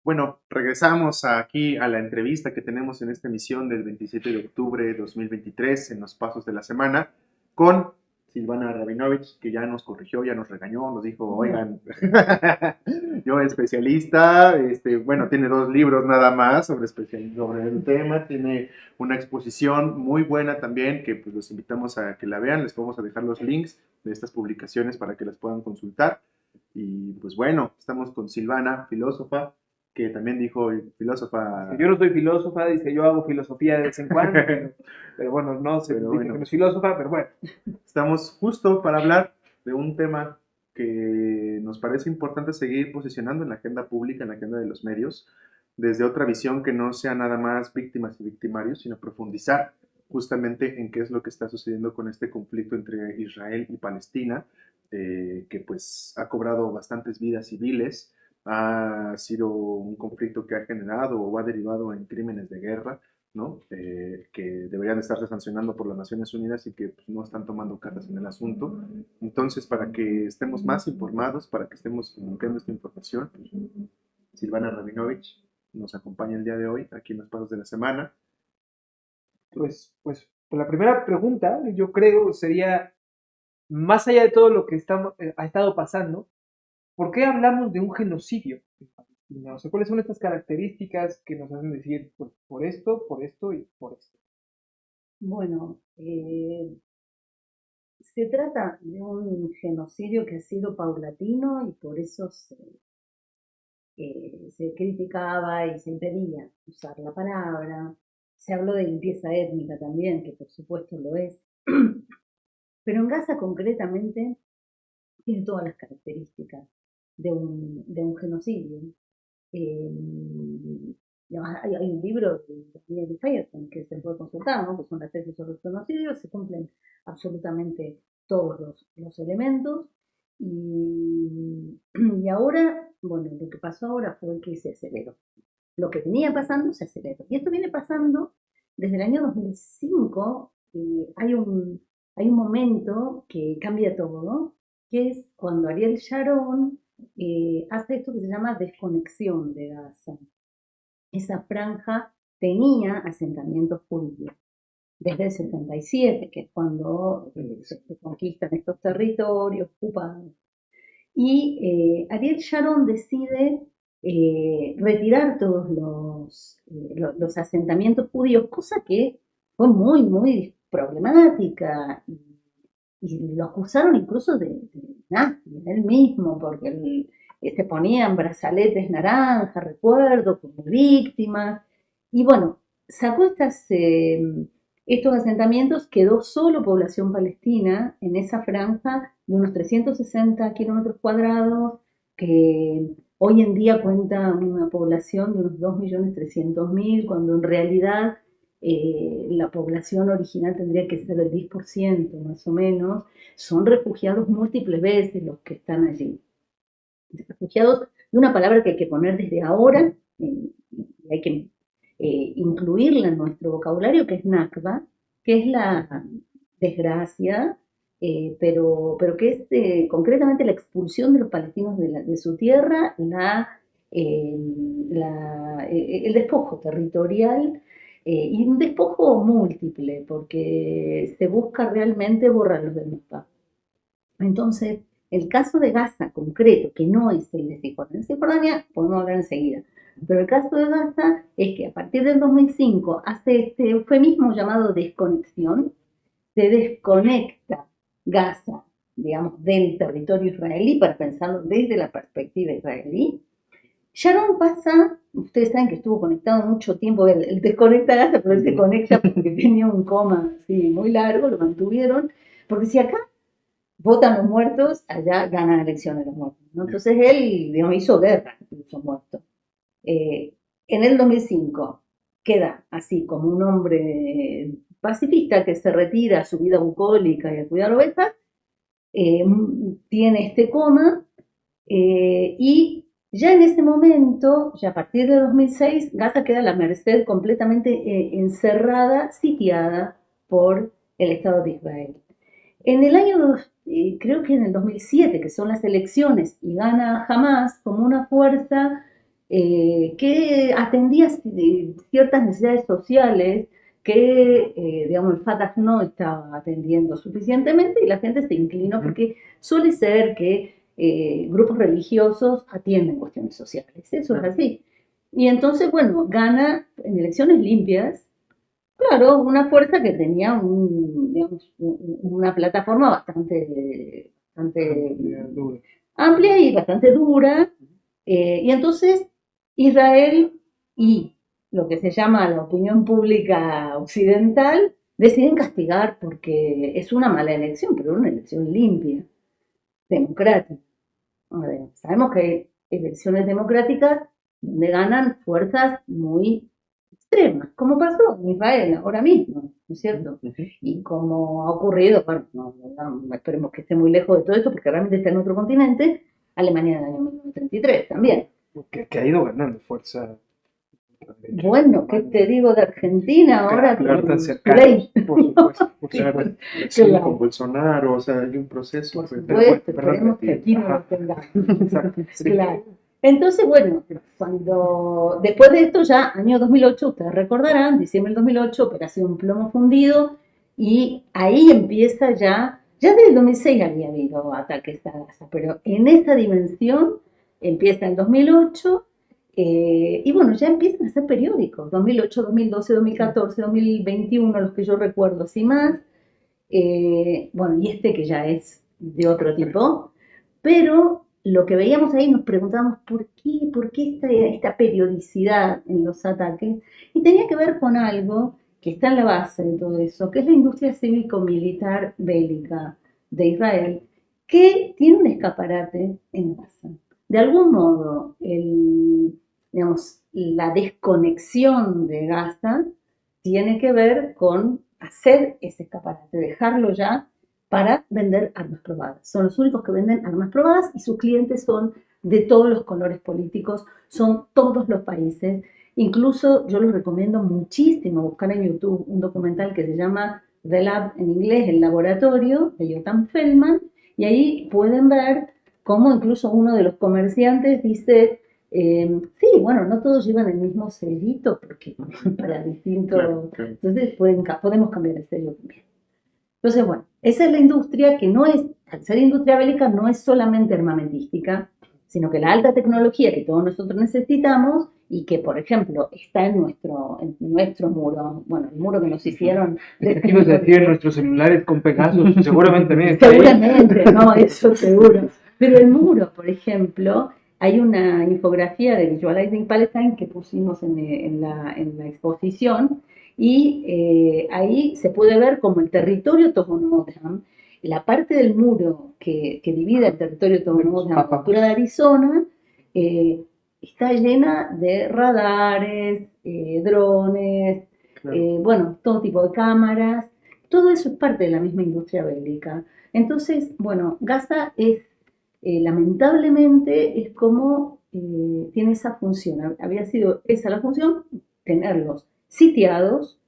Bueno, regresamos aquí a la entrevista que tenemos en esta emisión del 27 de octubre de 2023 en los Pasos de la Semana con Silvana Rabinovich, que ya nos corrigió, ya nos regañó, nos dijo, oigan, yo especialista, bueno, tiene dos libros nada más sobre el tema, tiene una exposición muy buena también, que pues los invitamos a que la vean, les vamos a dejar los links de estas publicaciones para que las puedan consultar. Y pues bueno, estamos con Silvana, filósofa, que también dijo Dice, filósofa, yo no soy filósofa, dice, yo hago filosofía de vez en cuando, pero bueno, no se pero dice que no bueno, es filósofa, pero bueno. estamos justo para hablar de un tema que nos parece importante seguir posicionando en la agenda pública, en la agenda de los medios, desde otra visión que no sea nada más víctimas y victimarios, sino profundizar justamente en qué es lo que está sucediendo con este conflicto entre Israel y Palestina, que pues ha cobrado bastantes vidas civiles, ha sido un conflicto que ha generado o ha derivado en crímenes de guerra, ¿no? Que deberían estarse sancionando por las Naciones Unidas y que pues, no están tomando cartas en el asunto. Entonces, para que estemos más informados, para que estemos comunicando esta información, pues, Silvana Rabinovich nos acompaña el día de hoy aquí en los Pasos de la Semana. Pues la primera pregunta, yo creo, sería, más allá de todo lo que ha estado pasando, ¿por qué hablamos de un genocidio en Palestina? O sea, ¿cuáles son estas características que nos hacen decir, pues, por esto y por esto? Bueno, se trata de un genocidio que ha sido paulatino y por eso se criticaba y se impedía usar la palabra. Se habló de limpieza étnica también, que por supuesto lo es. Pero en Gaza concretamente tiene todas las características de un genocidio. Eh, hay un libro de Daniel Feierstein que se puede consultar, ¿no? Que son las tesis sobre el genocidio, se cumplen absolutamente todos los elementos. Y ahora, bueno, lo que pasó ahora fue que se aceleró. Lo que venía pasando se aceleró. Y esto viene pasando desde el año 2005. Hay un momento que cambia todo, que es cuando Ariel Sharon hace esto que se llama desconexión de Gaza. Esa franja tenía asentamientos judíos desde el 77, que es cuando se conquistan estos territorios ocupados. Y Ariel Sharon decide retirar todos los asentamientos judíos, cosa que fue muy, muy problemática. Y lo acusaron incluso de nazi, él mismo, porque se ponían brazaletes naranjas, recuerdo, como víctimas. Y bueno, sacó estos asentamientos, quedó solo población palestina en esa franja de unos 360 kilómetros cuadrados, que hoy en día cuenta una población de unos 2.300.000, cuando en realidad la población original tendría que ser del 10% más o menos. Son refugiados múltiples veces los que están allí. Refugiados de una palabra que hay que poner desde ahora, hay que incluirla en nuestro vocabulario, que es Nakba, que es la desgracia, pero que es concretamente la expulsión de los palestinos de su tierra, eh, el despojo territorial, y un despojo múltiple, porque se busca realmente borrarlos del mapa. Entonces, el caso de Gaza concreto, que no es el de Cisjordania, Cisjordania podemos hablar enseguida, pero el caso de Gaza es que a partir del 2005 hace este eufemismo llamado desconexión, se desconecta Gaza, digamos, del territorio israelí para pensarlo desde la perspectiva israelí. Sharon pasa, ustedes saben que estuvo conectado mucho tiempo, él desconecta Gaza, pero él se conecta porque tenía un coma así muy largo, lo mantuvieron, porque si acá votan los muertos, allá ganan elecciones los muertos, ¿no? Entonces él, digamos, hizo guerra, incluso muerto. Eh, en el 2005 queda así como un hombre pacifista que se retira a su vida bucólica y a cuidar ovejas, eh, tiene este coma, y ya en ese momento, ya a partir de 2006, Gaza queda a la merced completamente encerrada, sitiada por el Estado de Israel. En el año, creo que en el 2007, que son las elecciones, y gana Hamas como una fuerza que atendía ciertas necesidades sociales que, digamos, el Fatah no estaba atendiendo suficientemente y la gente se inclinó porque suele ser que grupos religiosos atienden cuestiones sociales, eso es así. Y entonces, bueno, gana en elecciones limpias, claro, una fuerza que tenía digamos, una plataforma bastante amplia y bastante dura, y entonces Israel y lo que se llama la opinión pública occidental deciden castigar porque es una mala elección, pero una elección limpia, democrática. Sabemos que hay elecciones democráticas donde ganan fuerzas muy extremas, como pasó en Israel ahora mismo, ¿no es cierto? Y como ha ocurrido, bueno, no esperemos que esté muy lejos de todo esto porque realmente está en otro continente, Alemania en el año 1933 también. Que ha ido ganando fuerza. Bueno, ¿qué te digo de Argentina ahora? Claro, tan Con cercano, Milei. por supuesto. Por supuesto. Sí, Claro. con Bolsonaro, o sea, hay un proceso. Por pues, supuesto, pero bueno, esperemos que aquí no ajá. lo tengamos. Exacto, sí. Claro. Entonces, bueno, después de esto ya, año 2008, ustedes recordarán, diciembre del 2008, Operación Plomo Fundido, y ahí empieza ya desde el 2006 había habido ataques a Gaza, pero en esa dimensión empieza en 2008, y bueno, ya empiezan a ser periódicos, 2008, 2012, 2014, 2021, los que yo recuerdo, así más, bueno, y este que ya es de otro tipo, pero lo que veíamos ahí nos preguntábamos por qué esta periodicidad en los ataques, y tenía que ver con algo que está en la base de todo eso, que es la industria cívico-militar bélica de Israel, que tiene un escaparate en Gaza. De algún modo, digamos, la desconexión de Gaza tiene que ver con hacer ese escaparate, dejarlo ya para vender armas probadas. Son los únicos que venden armas probadas y sus clientes son de todos los colores políticos, son todos los países. Incluso yo les recomiendo muchísimo buscar en YouTube un documental que se llama The Lab, en inglés, El Laboratorio, de Yotam Feldman, y ahí pueden ver cómo incluso uno de los comerciantes dice, sí, bueno, no todos llevan el mismo sellito, porque para distintos... Claro, claro. Entonces podemos cambiar el sello también. Entonces, bueno, esa es la industria que no es, al ser industria bélica, no es solamente armamentística, sino que la alta tecnología que todos nosotros necesitamos y que, por ejemplo, está en nuestro muro, bueno, el muro que nos hicieron... Ibas a decir nuestros celulares con Pegasus, seguramente también está ahí. Seguramente, no, eso seguro. Pero el muro, por ejemplo, hay una infografía de Visualizing Palestine que pusimos en la exposición y ahí se puede ver como el territorio Tohono-O'odham, la parte del muro que divide el territorio Tohono-O'odham a la altura de Arizona, está llena de radares, drones, bueno, todo tipo de cámaras. Todo eso es parte de la misma industria bélica. Entonces, bueno, Gaza es, lamentablemente, es como tiene esa función. Había sido esa la función, tenerlos sitiados.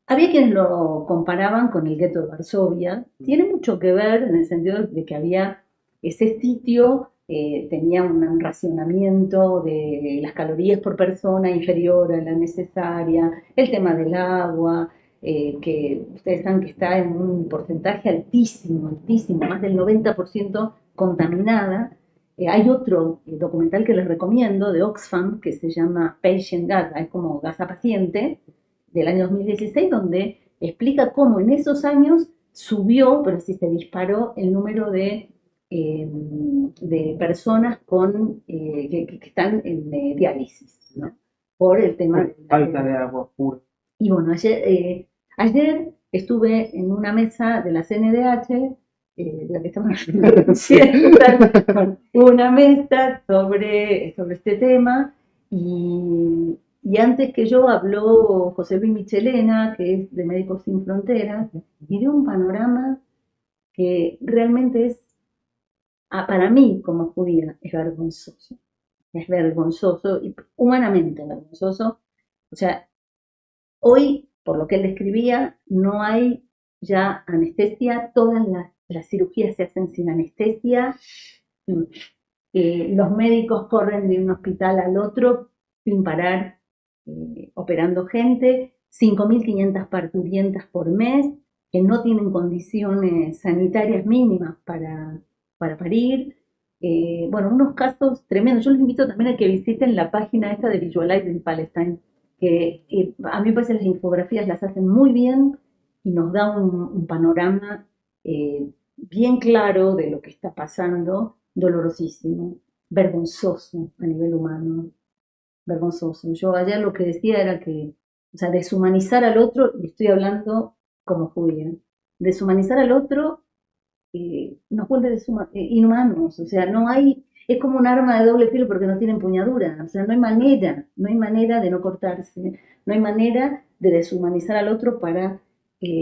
Había quienes lo comparaban con el gueto de Varsovia. Tiene mucho que ver en el sentido de que había ese sitio, tenía un racionamiento de las calorías por persona inferior a la necesaria, el tema del agua, que ustedes saben que está en un porcentaje altísimo, altísimo, más del 90% contaminada. Hay otro documental que les recomiendo de Oxfam que se llama Patient Gaza, es como Gaza paciente, del año 2016, donde explica cómo en esos años subió, pero sí se disparó el número de personas que están en diálisis, ¿no? Por el tema de falta de agua pura. Y bueno, ayer estuve en una mesa de la CNDH, de la que estamos haciendo, una mesa sobre este tema, y antes que yo habló José Luis Michelena, que es de Médicos Sin Fronteras, y dio un panorama que realmente es, para mí como judía, es vergonzoso. Es vergonzoso, y humanamente vergonzoso. O sea, hoy, por lo que él describía, no hay ya anestesia, todas las cirugías se hacen sin anestesia. Los médicos corren de un hospital al otro sin parar, operando gente, 5.500 parturientas por mes que no tienen condiciones sanitarias mínimas para parir. Bueno, unos casos tremendos. Yo les invito también a que visiten la página esta de Visualizing Palestine, que a mí me parece que las infografías las hacen muy bien y nos da un panorama bien claro de lo que está pasando, dolorosísimo, vergonzoso a nivel humano, vergonzoso. Yo ayer lo que decía era que, o sea, deshumanizar al otro, y estoy hablando como judía, deshumanizar al otro nos vuelve inhumanos, o sea, no hay, es como un arma de doble filo porque no tiene empuñadura, o sea, no hay manera de no cortarse, no hay manera de deshumanizar al otro para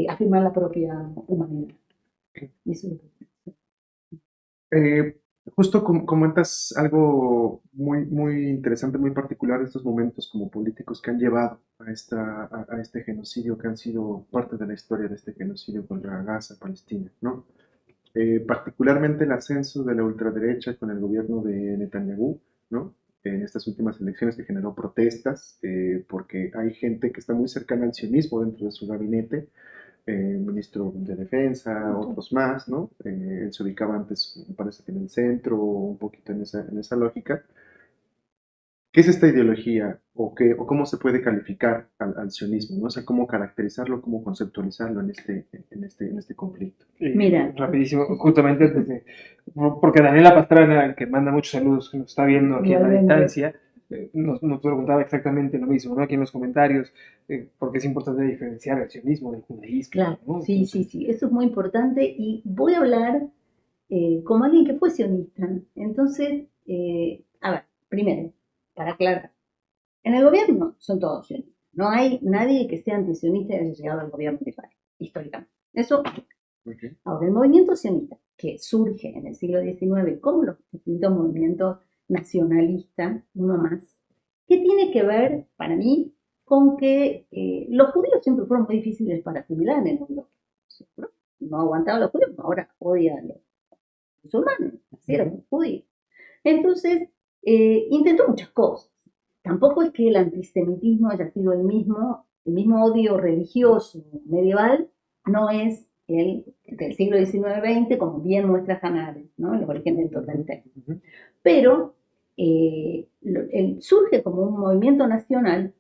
afirmar la propia humanidad. Eso es lo que... Eh, Justo comentas algo muy interesante, muy particular de estos momentos como políticos que han llevado a este genocidio, que han sido parte de la historia de este genocidio contra Gaza, Palestina, ¿no? Particularmente el ascenso de la ultraderecha con el gobierno de Netanyahu, ¿no? En estas últimas elecciones que generó protestas, porque hay gente que está muy cercana al sionismo dentro de su gabinete, ministro de Defensa, otros más, ¿no? Él se ubicaba antes, me parece que en el centro, un poquito en esa lógica. ¿Qué es esta ideología o cómo se puede calificar al sionismo? ¿No? O sea, cómo caracterizarlo, cómo conceptualizarlo en este conflicto. Mira, Rapidísimo, justamente porque Daniela Pastrana, que manda muchos saludos, que nos está viendo aquí a la igualmente, distancia, nos preguntaba exactamente lo mismo, ¿no? Aquí en los comentarios, porque es importante diferenciar el sionismo del judaísmo, claro, ¿no? sí, sí, Entonces, sí, eso es muy importante y voy a hablar como alguien que fue sionista. Entonces, a ver, primero, para aclarar, en el gobierno son todos sionistas. No hay nadie que sea antisionista y haya llegado al gobierno de Israel, históricamente. Eso, Okay. ahora, el movimiento sionista, que surge en el siglo XIX, como los distintos movimientos nacionalistas, uno más, ¿qué tiene que ver, para mí, con que los judíos siempre fueron muy difíciles para asimilar en el mundo? No aguantaba a los judíos, ahora odia a los musulmanes, nacieron judíos. Entonces, intentó muchas cosas. Tampoco es que el antisemitismo haya sido el mismo odio religioso medieval, no es el del siglo XIX-XX, como bien muestra Hannah Arendt, ¿no? El origen del totalitarismo. Pero surge como un movimiento nacional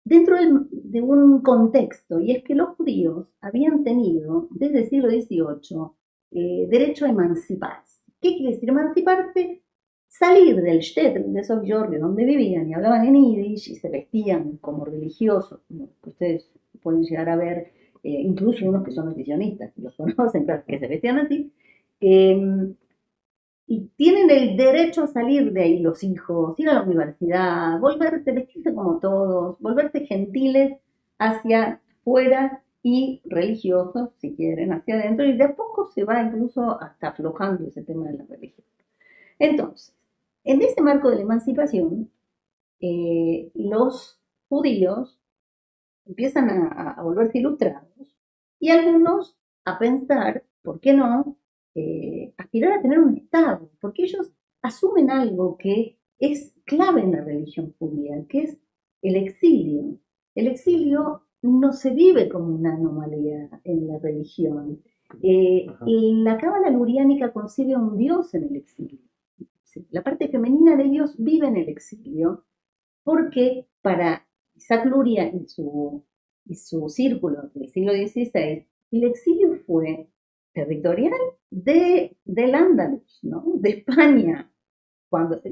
dentro de un contexto, y es que los judíos habían tenido desde el siglo XVIII derecho a emanciparse. ¿Qué quiere decir emanciparse? Salir del shtetl de esos Georgia donde vivían y hablaban en yiddish y se vestían como religiosos, como que ustedes pueden llegar a ver, incluso unos que son antisionistas, los conocen, claro, que se vestían así, eh, y tienen el derecho a salir de ahí los hijos, ir a la universidad, volverse, vestirse como todos, volverse gentiles hacia afuera y religiosos, si quieren, hacia adentro, y de a poco se va incluso hasta aflojando ese tema de la religión. Entonces, en ese marco de la emancipación, los judíos empiezan a volverse ilustrados y algunos a pensar, ¿por qué no?, aspirar a tener un Estado, porque ellos asumen algo que es clave en la religión judía, que es el exilio. El exilio no se vive como una anomalía en la religión. La cábala luriánica concibe a un Dios en el exilio. Sí, la parte femenina de Dios vive en el exilio porque para Isaac Luria y su círculo del siglo XVI, el exilio fue territorial del Andalus, ¿no? De España.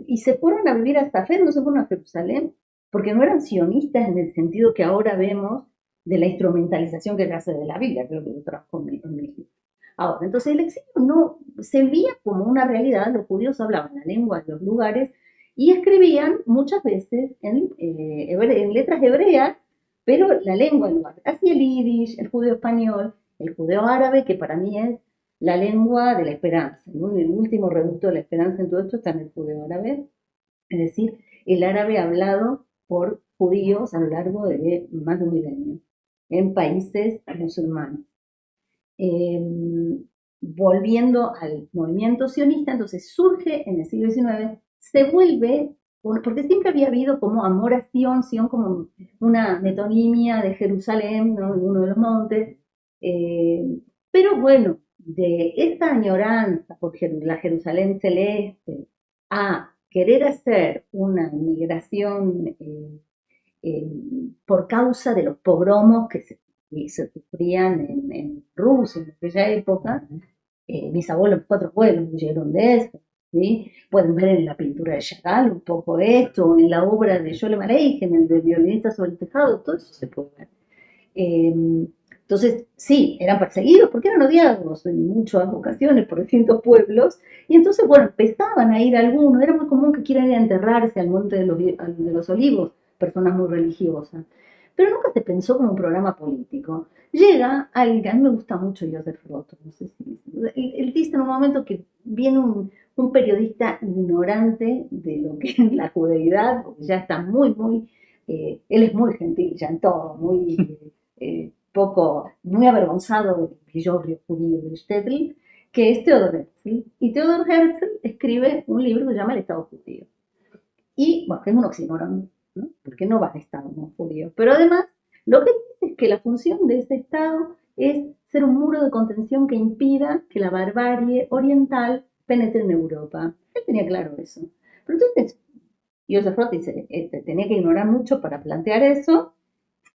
Y se fueron a vivir hasta Fez, no se fueron a Jerusalén, porque no eran sionistas en el sentido que ahora vemos de la instrumentalización que se hace de la Biblia, creo que lo trajo en México. Ahora, entonces el exilio no se veía como una realidad, los judíos hablaban la lengua de los lugares y escribían muchas veces en letras hebreas, pero la lengua del lugar. Así el yiddish, el judeo español, el judeo árabe, que para mí es la lengua de la esperanza. ¿No? El último reducto de la esperanza en todo esto está en el judeo árabe, es decir, el árabe hablado por judíos a lo largo de más de un milenio en países musulmanes. volviendo al movimiento sionista, entonces surge en el siglo XIX, se vuelve, porque siempre había habido como amor a Sion, Sion como una metonimia de Jerusalén, ¿no? Uno de los montes, pero bueno, de esta añoranza por la Jerusalén celeste a querer hacer una migración por causa de los pogromos que se sufrían en Rusia en aquella época. Mis abuelos, 4 abuelos huyeron de eso. ¿Sí? Pueden ver en la pintura de Chagall un poco esto, en la obra de Jole Maleichen, el de Violinista sobre el tejado, todo eso se puede ver. Entonces, sí, eran perseguidos porque eran odiados en muchas ocasiones por distintos pueblos, y entonces, bueno, empezaban a ir algunos, era muy común que quieran ir a enterrarse al Monte de los Olivos, personas muy religiosas, pero nunca se pensó como un programa político. Llega alguien que a mí me gusta mucho, Joseph Roth, no sé si, él dice en un momento que viene un periodista ignorante de lo que es la judeidad, porque ya está muy, él es muy gentil ya en todo, muy muy avergonzado del brillo judío de Stetl, que es Theodor Herzl. Y Theodor Herzl escribe un libro que se llama El Estado Judío. Y, bueno, que es un oxímoron, ¿no? Porque no va a Estado no judío. Pero además, lo que dice es que la función de ese Estado es ser un muro de contención que impida que la barbarie oriental penetre en Europa. Él tenía claro eso. Pero entonces, Joseph Roth dice, tenía que ignorar mucho para plantear eso.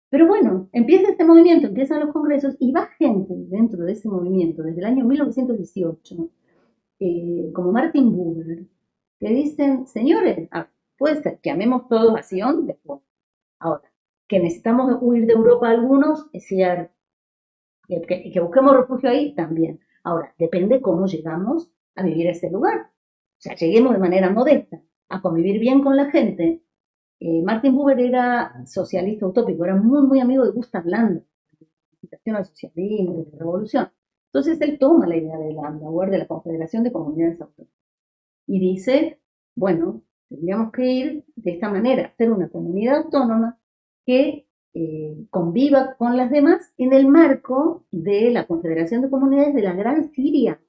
Pero bueno, empieza este movimiento, empiezan los congresos y va gente dentro de ese movimiento desde el año 1918, como Martin Buber, que dicen, señores, puede ser que amemos todos a Sion después. Ahora, que necesitamos huir de Europa algunos, es cierto. Que busquemos refugio ahí, también. Ahora, depende cómo llegamos a vivir a ese lugar. O sea, lleguemos de manera modesta a convivir bien con la gente. Martin Buber era socialista utópico, era muy amigo de Gustav Landauer, de la incitación al socialismo, de la revolución. Entonces él toma la idea de Landauer, de la Confederación de Comunidades Autónomas, y dice, bueno, tendríamos que ir de esta manera, ser una comunidad autónoma que conviva con las demás en el marco de la Confederación de Comunidades de la Gran Siria.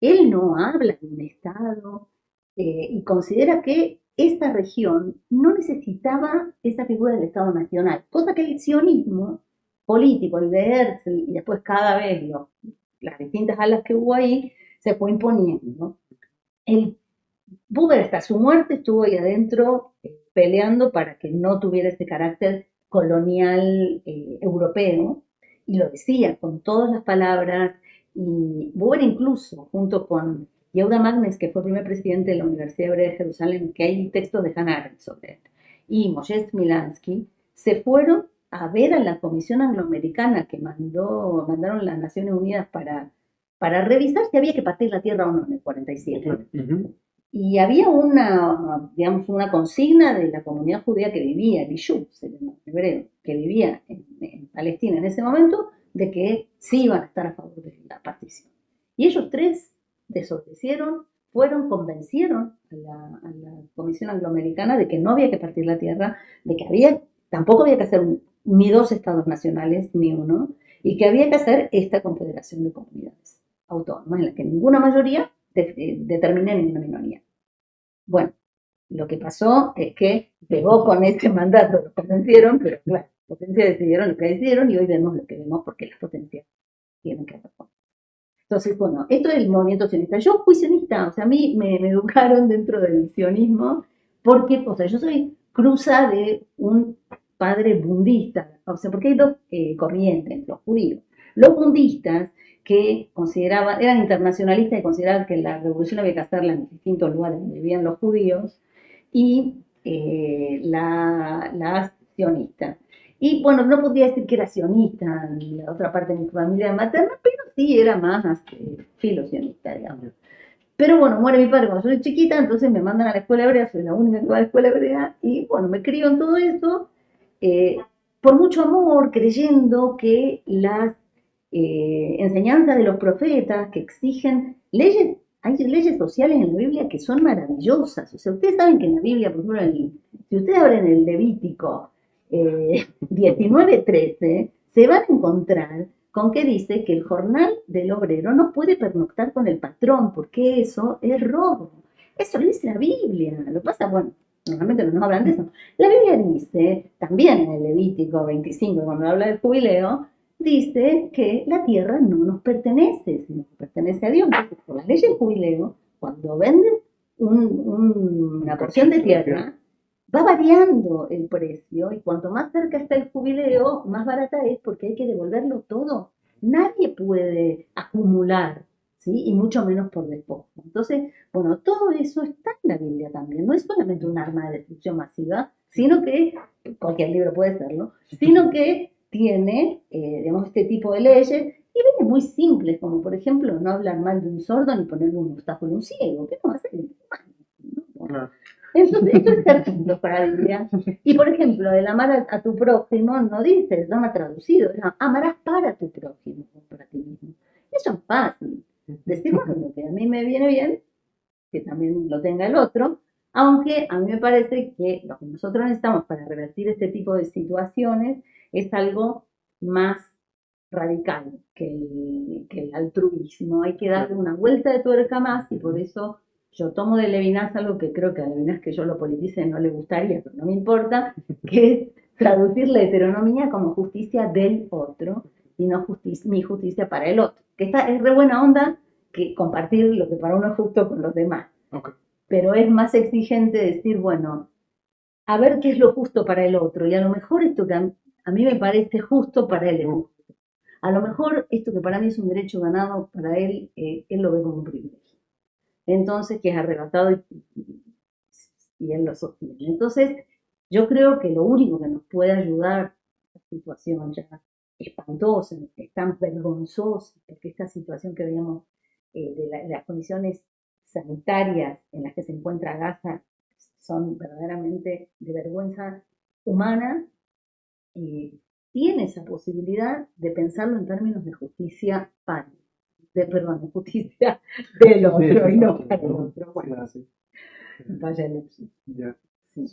Él no habla de un Estado y considera que esta región no necesitaba esa figura del Estado nacional, cosa que el sionismo político, el de Herzl, y después cada vez las distintas alas que hubo ahí, se fue imponiendo. El Buber hasta su muerte estuvo ahí adentro peleando para que no tuviera ese carácter colonial europeo, y lo decía con todas las palabras, y Buber incluso, junto con Yehuda Magnes, que fue el primer presidente de la Universidad Hebrea de Jerusalén, que hay textos de Hannah Arendt sobre él, y Moshe Smilansky, se fueron a ver a la Comisión Angloamericana que mandaron las Naciones Unidas para revisar si había que partir la tierra o no en el 47. Uh-huh. Y había una consigna de la comunidad judía que vivía, el Yishuv, hebreo, que vivía en Palestina en ese momento, de que sí iban a estar a favor de la partición. Y ellos 3 desobedecieron, convencieron a la Comisión Angloamericana de que no había que partir la tierra, de que tampoco había que hacer ni 2 estados nacionales, ni uno, y que había que hacer esta confederación de comunidades autónomas, en la que ninguna mayoría determine ninguna minoría. Bueno, lo que pasó es que pegó con este mandato, los convencieron, pero claro, las potencias decidieron lo que decidieron y hoy vemos lo que vemos porque las potencias tienen que responder. Entonces, bueno, esto es el movimiento sionista. Yo fui sionista, o sea, a mí me educaron dentro del sionismo porque, o sea, yo soy cruza de un padre bundista, o sea, porque hay 2 corrientes entre los judíos. Los bundistas, que eran internacionalistas y consideraban que la revolución había que hacerla en distintos lugares donde vivían los judíos, y la sionista. Y bueno, no podría decir que era sionista en la otra parte de mi familia materna, pero sí era más filosionista, digamos. Pero bueno, muere mi padre cuando yo soy chiquita, entonces me mandan a la escuela hebrea, soy la única que va a la escuela hebrea, y bueno, me crío en todo eso, por mucho amor, creyendo que las enseñanzas de los profetas que exigen leyes, hay leyes sociales en la Biblia que son maravillosas. O sea, ustedes saben que en la Biblia, por ejemplo, si ustedes abren el Levítico 19:13, se van a encontrar con que dice que el jornal del obrero no puede pernoctar con el patrón, porque eso es robo. Eso lo dice la Biblia. Lo que pasa, bueno, normalmente no nos hablan de eso. La Biblia dice, también en el Levítico 25, cuando habla del jubileo, dice que la tierra no nos pertenece, sino que pertenece a Dios. Entonces, por las leyes del jubileo, cuando vendes una porción de tierra, va variando el precio y cuanto más cerca está el jubileo, más barata es porque hay que devolverlo todo. Nadie puede acumular, ¿sí? Y mucho menos por despojo. Entonces, bueno, todo eso está en la Biblia también. No es solamente un arma de destrucción masiva, sino que, cualquier libro puede serlo, sino que tiene, digamos, este tipo de leyes y leyes muy simples, como por ejemplo no hablar mal de un sordo ni ponerle un obstáculo a un ciego. ¿Qué no hace? Bueno, entonces, esto es ejemplos para la Biblia. Y por ejemplo, el amar a tu prójimo no dice, no ha traducido, no, amarás para tu prójimo, no para ti mismo. Eso es fácil. Decir, bueno, lo que a mí me viene bien, que también lo tenga el otro, aunque a mí me parece que lo que nosotros necesitamos para revertir este tipo de situaciones es algo más radical que el altruismo. Hay que darle una vuelta de tuerca más y por eso yo tomo de Levinas algo que creo que a Levinas que yo lo politice no le gustaría, pero no me importa, que es traducir la heteronomía como justicia del otro y no mi justicia para el otro. Que esta es re buena onda que compartir lo que para uno es justo con los demás. Okay. Pero es más exigente decir, bueno, a ver qué es lo justo para el otro. Y a lo mejor esto que a mí me parece justo para él es justo. A lo mejor esto que para mí es un derecho ganado, para él, él lo ve como un privilegio. Entonces, que es arrebatado y él lo sostiene. Entonces, yo creo que lo único que nos puede ayudar a esta situación ya espantosa, tan vergonzosa, porque esta situación que veíamos de las condiciones sanitarias en las que se encuentra Gaza son verdaderamente de vergüenza humana, tiene esa posibilidad de pensarlo en términos de justicia para, perdón, de justicia del otro y no para el otro. Bueno, vaya elección. Ya. Sí.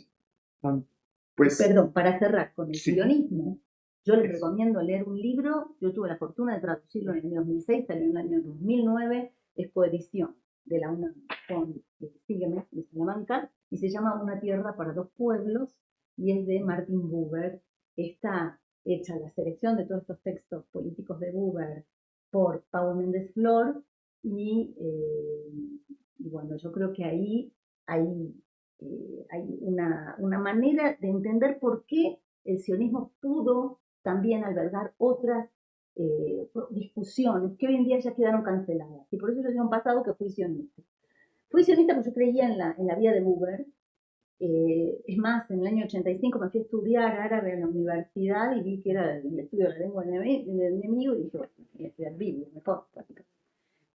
Pues, perdón, para cerrar con el sí. sionismo, yo les recomiendo leer un libro, yo tuve la fortuna de traducirlo en el año 2006, salió en el año 2009, es coedición de la UNAM con Sígueme, de Salamanca, y se llama Una tierra para dos pueblos, y es de Martin Buber. Está hecha la selección de todos estos textos políticos de Buber por Pau Méndez Flor, y bueno, yo creo que ahí hay una manera de entender por qué el sionismo pudo también albergar otras discusiones que hoy en día ya quedaron canceladas. Y por eso yo digo en pasado que fui sionista. Fui sionista porque yo creía en la vida de Buber. Es más, en el año 85 me fui a estudiar árabe en la universidad y vi que era el estudio de la lengua del enemigo y dije, bueno, voy a estudiar Biblia, mejor.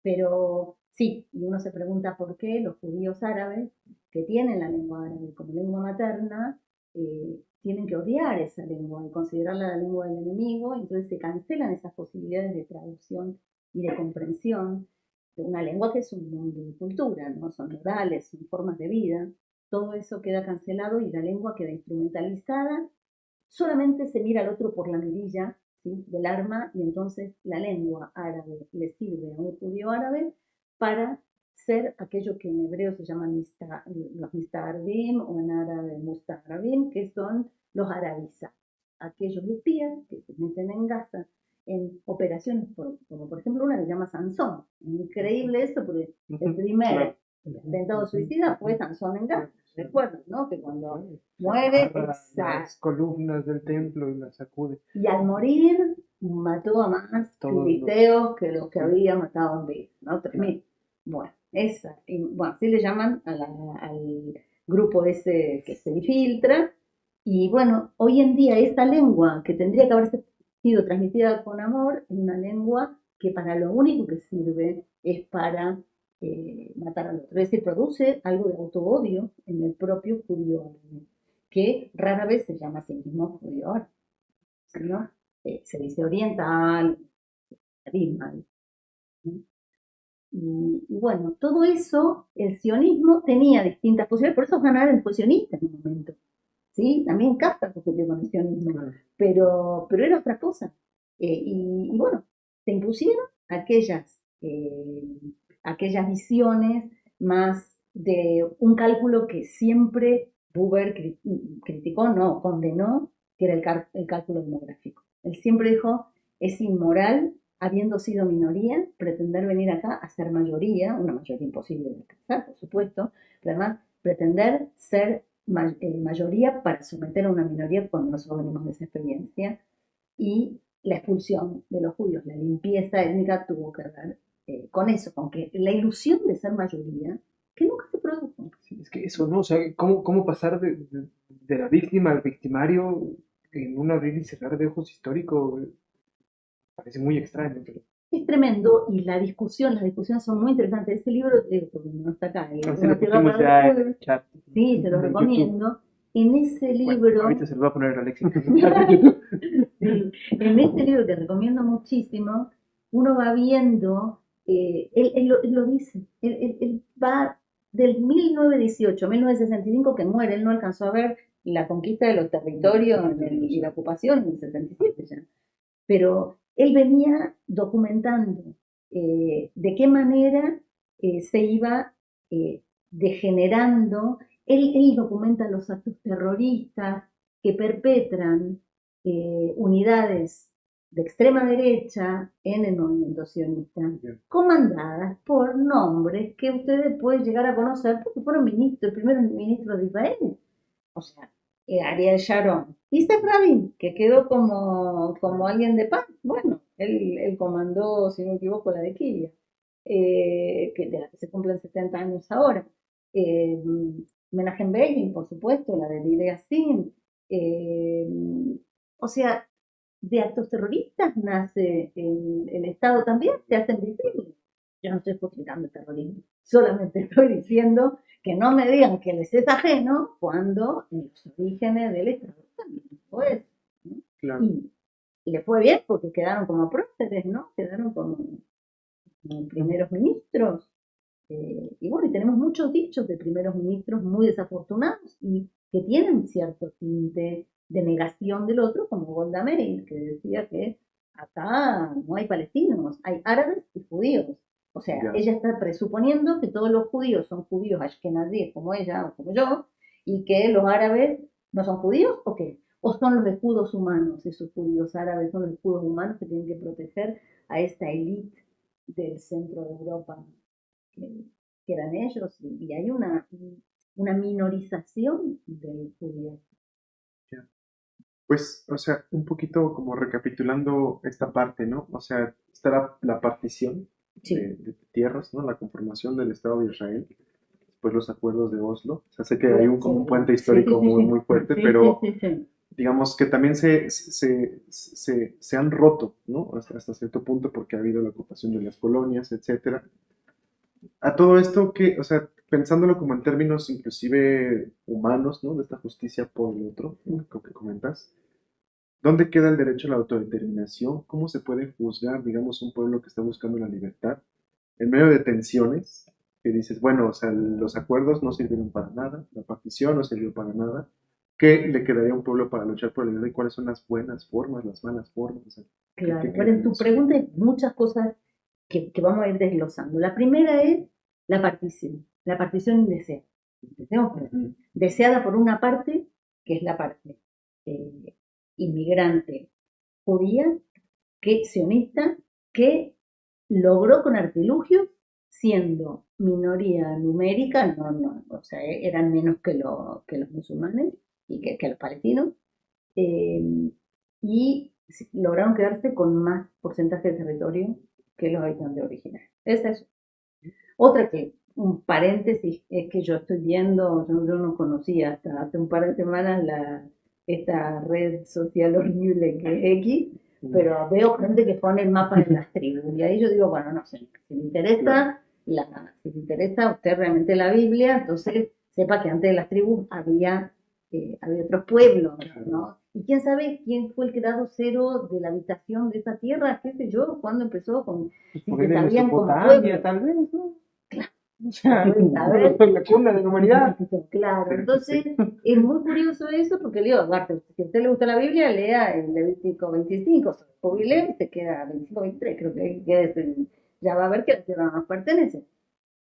Pero sí, y uno se pregunta por qué los judíos árabes, que tienen la lengua árabe como lengua materna, tienen que odiar esa lengua y considerarla la lengua del enemigo, entonces se cancelan esas posibilidades de traducción y de comprensión de una lengua que es un mundo de cultura, ¿no? Son modales, son formas de vida, todo eso queda cancelado y la lengua queda instrumentalizada, solamente se mira al otro por la mirilla, ¿sí?, del arma, y entonces la lengua árabe le sirve a un judío árabe para ser aquello que en hebreo se llaman los mistarbim o en árabe mustarabim, que son los arabizados, aquellos espías que se meten en Gaza en operaciones como por ejemplo una que se llama Sansón. Increíble esto porque el primer intentado suicida fue Sansón en Gaza. Recuerdan, ¿no? Que cuando muere las columnas del templo y las sacude. y al morir mató a más filisteos que los que había matado en vida, ¿no? 3.000. Bueno, bueno, así le llaman al grupo ese que se infiltra. Y bueno, hoy en día esta lengua que tendría que haber sido transmitida con amor es una lengua que para lo único que sirve es para matar al otro. Es decir, produce algo de autoodio en el propio judío, que rara vez se llama a sí mismo judío, ¿no? Se dice oriental, abismal. Y bueno, todo eso, el sionismo tenía distintas posibilidades, por eso ganaron el sionista en un momento. ¿Sí? También Kafka compitió con el sionismo, pero era otra cosa. Y bueno, se impusieron aquellas visiones más de un cálculo que siempre Buber criticó, no, condenó, que era el cálculo demográfico. Él siempre dijo, es inmoral, habiendo sido minoría, pretender venir acá a ser mayoría, una mayoría imposible de alcanzar, por supuesto, pero además pretender ser mayoría para someter a una minoría cuando nosotros venimos de esa experiencia, y la expulsión de los judíos, la limpieza étnica tuvo que ver con eso, con que la ilusión de ser mayoría, que nunca se produjo. Sí, es que eso, ¿no? O sea, ¿cómo pasar de la víctima al victimario en un abrir y cerrar de ojos histórico? Parece muy extraño, pero... Es tremendo y las discusiones son muy interesantes. Este libro, no está acá, Así Una lo tierra pusimos para ya los en judíos. el chat. Sí, se lo En YouTube. recomiendo. En ese Bueno, libro, ahorita se lo voy a poner a Alexis en el chat de YouTube. sí, en este libro que recomiendo muchísimo, uno va viendo, él lo dice, él va del 1918, 1965 que muere, él no alcanzó a ver la conquista de los territorios y la ocupación en el 77 ya, pero él venía documentando de qué manera se iba degenerando. Él documenta los actos terroristas que perpetran unidades de extrema derecha en el movimiento sionista, comandadas por nombres que ustedes pueden llegar a conocer porque fueron ministros, primeros ministros de Israel. O sea, Ariel Sharon. Isaac Rabin, que quedó como alguien de paz. Bueno, él comandó, si no me equivoco, la de Kibia, de la que se cumplen 70 años ahora. Eh, Menachem Begin, por supuesto, la de Dide Yassin. O sea, de actos terroristas nace el Estado también, se hacen visibles. Yo no estoy justificando el terrorismo, solamente estoy diciendo que no me digan que les es ajeno cuando en los orígenes del Estado también fue eso, ¿no? Claro. Y le fue bien porque quedaron como próceres, ¿no? Quedaron como primeros ministros. Y bueno, y tenemos muchos dichos de primeros ministros muy desafortunados y que tienen cierto tinte de negación del otro, como Golda Meir, que decía que acá no hay palestinos, hay árabes y judíos. O sea, Ya. ella está presuponiendo que todos los judíos son judíos ashkenazíes como ella o como yo, y que los árabes no son judíos, ¿o qué? O son los escudos humanos, esos judíos árabes son los escudos humanos que tienen que proteger a esta élite del centro de Europa que, que eran ellos, y hay una minorización del judío. Ya. Pues, o sea, un poquito como recapitulando esta parte, ¿no? O sea, está la partición Sí. de tierras, ¿no? La conformación del Estado de Israel, después los acuerdos de Oslo. O sea, sé que hay como un puente histórico muy fuerte, pero Sí. digamos que también se han roto, ¿no? Hasta cierto punto porque ha habido la ocupación de las colonias, etcétera. A todo esto que, o sea, pensándolo como en términos inclusive humanos, ¿no? De esta justicia por el otro, ¿no? Lo que comentas. ¿Dónde queda el derecho a la autodeterminación? ¿Cómo se puede juzgar, digamos, un pueblo que está buscando la libertad en medio de tensiones? Que dices, bueno, o sea, los acuerdos no sirvieron para nada, la partición no sirvió para nada. ¿Qué le quedaría a un pueblo para luchar por la libertad y cuáles son las buenas formas, las malas formas? O sea, Claro. ¿qué Bueno, queda en en tu eso? pregunta hay muchas cosas que vamos a ir desglosando. La primera es la partición indeseada. Ujú. Deseada por una parte, que es la parte eh, inmigrante judía, que sionista, que logró con artilugios, siendo minoría numérica, o sea, eran menos que los musulmanes y que los palestinos, eh, y lograron quedarse con más porcentaje de territorio que los habitantes originarios. Esa es otra que, un paréntesis, es que yo estoy viendo, yo no conocía hasta hace un par de semanas esta red social horrible que es X, pero veo gente que pone el mapa de las tribus, y ahí yo digo, bueno, no sé, si le interesa, si le interesa a usted realmente la Biblia, entonces sepa que antes de las tribus había otros pueblos, ¿no? Y quién sabe quién fue el grado cero de la habitación de esa tierra, qué sé yo, cuándo empezó, si se Poner en sabían como Mesopotamia, pueblo. tal vez, ¿no? O sea, A ver. la cuna de la humanidad. Claro, entonces es muy curioso eso porque digo, aparte, si a usted le gusta la Biblia, lea el Levítico 25, se jubilea y se queda 25, 23, creo que ya va a ver que la tierra no nos pertenece.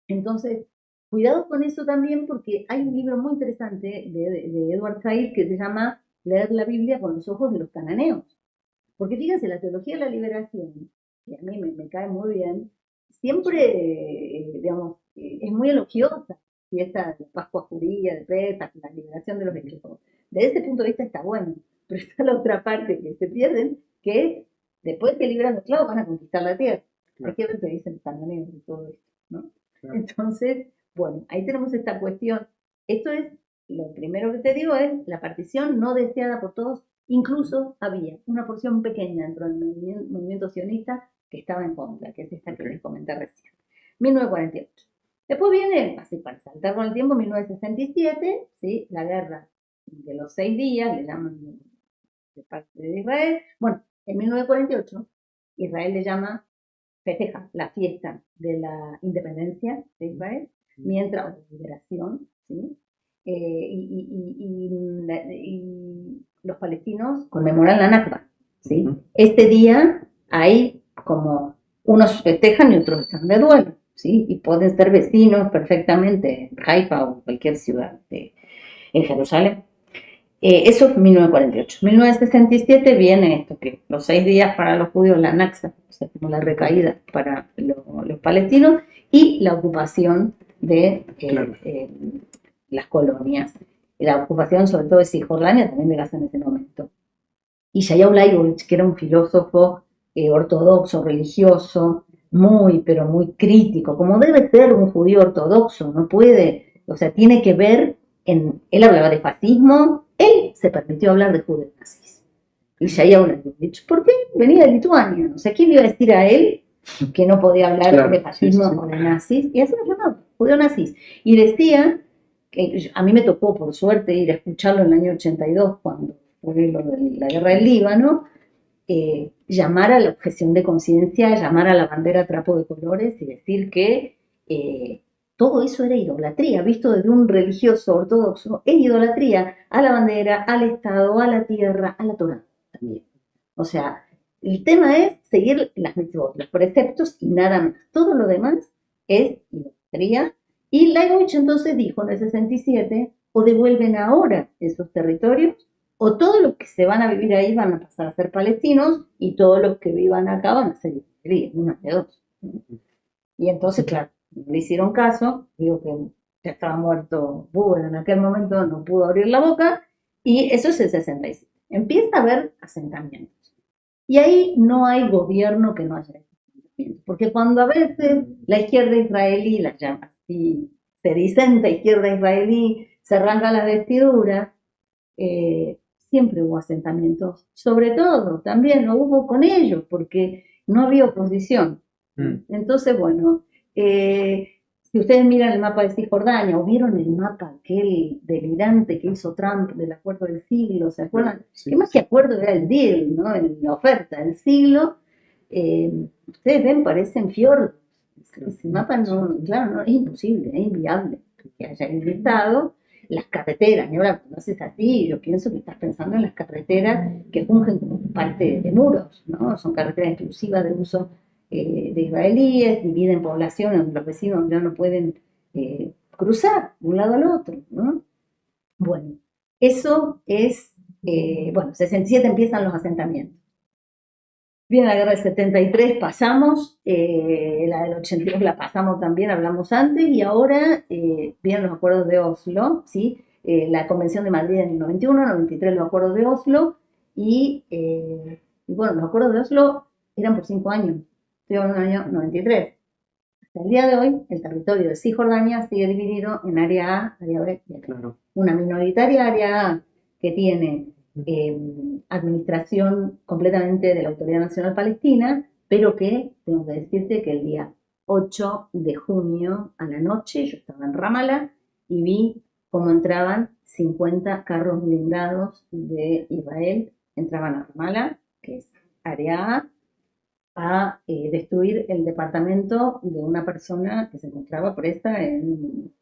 Entonces, cuidado con eso también porque hay un libro muy interesante de Edward Said que se llama Leer la Biblia con los ojos de los cananeos. Porque fíjense, la teología de la liberación, que a mí me cae muy bien, siempre, digamos, es muy elogiosa. Fiesta de Pascua judía, de Pesach, la liberación de los egipcios. Desde ese punto de vista está bueno, pero está la otra parte que se pierden, que es, después que libran los esclavos van a conquistar la tierra. Hay que ver qué dicen los cananeos y todo esto, ¿no? Claro. Entonces, bueno, ahí tenemos esta cuestión. Esto es, lo primero que te digo es la partición no deseada por todos. Incluso había una porción pequeña dentro del movimiento sionista que estaba en contra, que es esta que les comenté recién. 1948. Después viene, así para saltar con el tiempo, 1967, ¿sí? La guerra de los 6 días, le llaman de parte de Israel. Bueno, en 1948, Israel le llama, festeja la fiesta de la independencia de Israel, mientras, o de liberación, ¿sí? Y los palestinos conmemoran la Nakba, ¿sí? Este día hay como unos festejan y otros están de duelo, ¿sí? Y pueden ser vecinos perfectamente en Haifa o cualquier ciudad en Jerusalén. Eso es 1948. 1967 viene esto, que los 6 días para los judíos, la Nakba, o sea, como la recaída para los palestinos, y la ocupación de las colonias. La ocupación sobre todo de Cisjordania, también de Gaza en ese momento. Y Yeshayahu Leibovich, que era un filósofo ortodoxo, religioso, muy, pero muy crítico, como debe ser un judío ortodoxo, no puede, o sea, tiene que ver, él hablaba de fascismo, él se permitió hablar de judíos nazis. Y Yeshayahu Leibovich, ¿por qué? Venía de Lituania, o sea, ¿quién le iba a decir a él que no podía hablar de fascismo o de nazis? Y así lo llamaba, judío nazis. Y decía, que a mí me tocó por suerte ir a escucharlo en el año 82, cuando fue lo de la guerra del Líbano, llamar a la objeción de conciencia, llamar a la bandera trapo de colores y decir que todo eso era idolatría, visto desde un religioso ortodoxo, es idolatría a la bandera, al Estado, a la tierra, a la Torá también. O sea, el tema es seguir las mitzvot, los preceptos y nada más. Todo lo demás es idolatría. Y Leibovich entonces dijo en el 67, o devuelven ahora esos territorios, o todos los que se van a vivir ahí van a pasar a ser palestinos, y todos los que vivan acá van a ser israelíes, una de dos. Y entonces, claro, no le hicieron caso, digo que ya estaba muerto Buber en aquel momento, no pudo abrir la boca, y eso es el 67. Empieza a haber asentamientos. Y ahí no hay gobierno que no haya asentamientos, porque cuando a veces la izquierda israelí, las llama así, se disenta izquierda israelí, se arranca las vestiduras, siempre hubo asentamientos, sobre todo también lo hubo con ellos, porque no había oposición. Entonces, bueno, si ustedes miran el mapa de Cisjordania o vieron el mapa aquel delirante que hizo Trump del acuerdo del siglo, ¿se acuerdan? Sí, ¿qué más que acuerdo era el deal, ¿no? La oferta del siglo? Ustedes ven, parecen fiordos. Ese mapa no, claro, no, es imposible, es inviable que haya inventado. Las carreteras, y ahora cuando haces así, yo pienso que estás pensando en las carreteras que fungen como parte de muros, ¿no? Son carreteras exclusivas de uso de israelíes, dividen población donde los vecinos ya no pueden cruzar de un lado al otro, ¿no? Bueno, eso es, bueno, 67 empiezan los asentamientos. Viene la guerra del 73, pasamos, la del 82 la pasamos también, hablamos antes, y ahora vienen los acuerdos de Oslo, ¿sí? La Convención de Madrid en el 91, 93 los acuerdos de Oslo, y bueno, los acuerdos de Oslo eran por 5 años, estoy hablando del año 93. Hasta el día de hoy, el territorio de Cisjordania sigue dividido en área A, área B, y área C. Claro. Una minoritaria área A que tiene administración completamente de la Autoridad Nacional Palestina, pero que tengo que decirte que el día 8 de junio a la noche yo estaba en Ramallah y vi cómo entraban 50 carros blindados de Israel, entraban a Ramallah, que es área A, a destruir el departamento de una persona que se encontraba presa en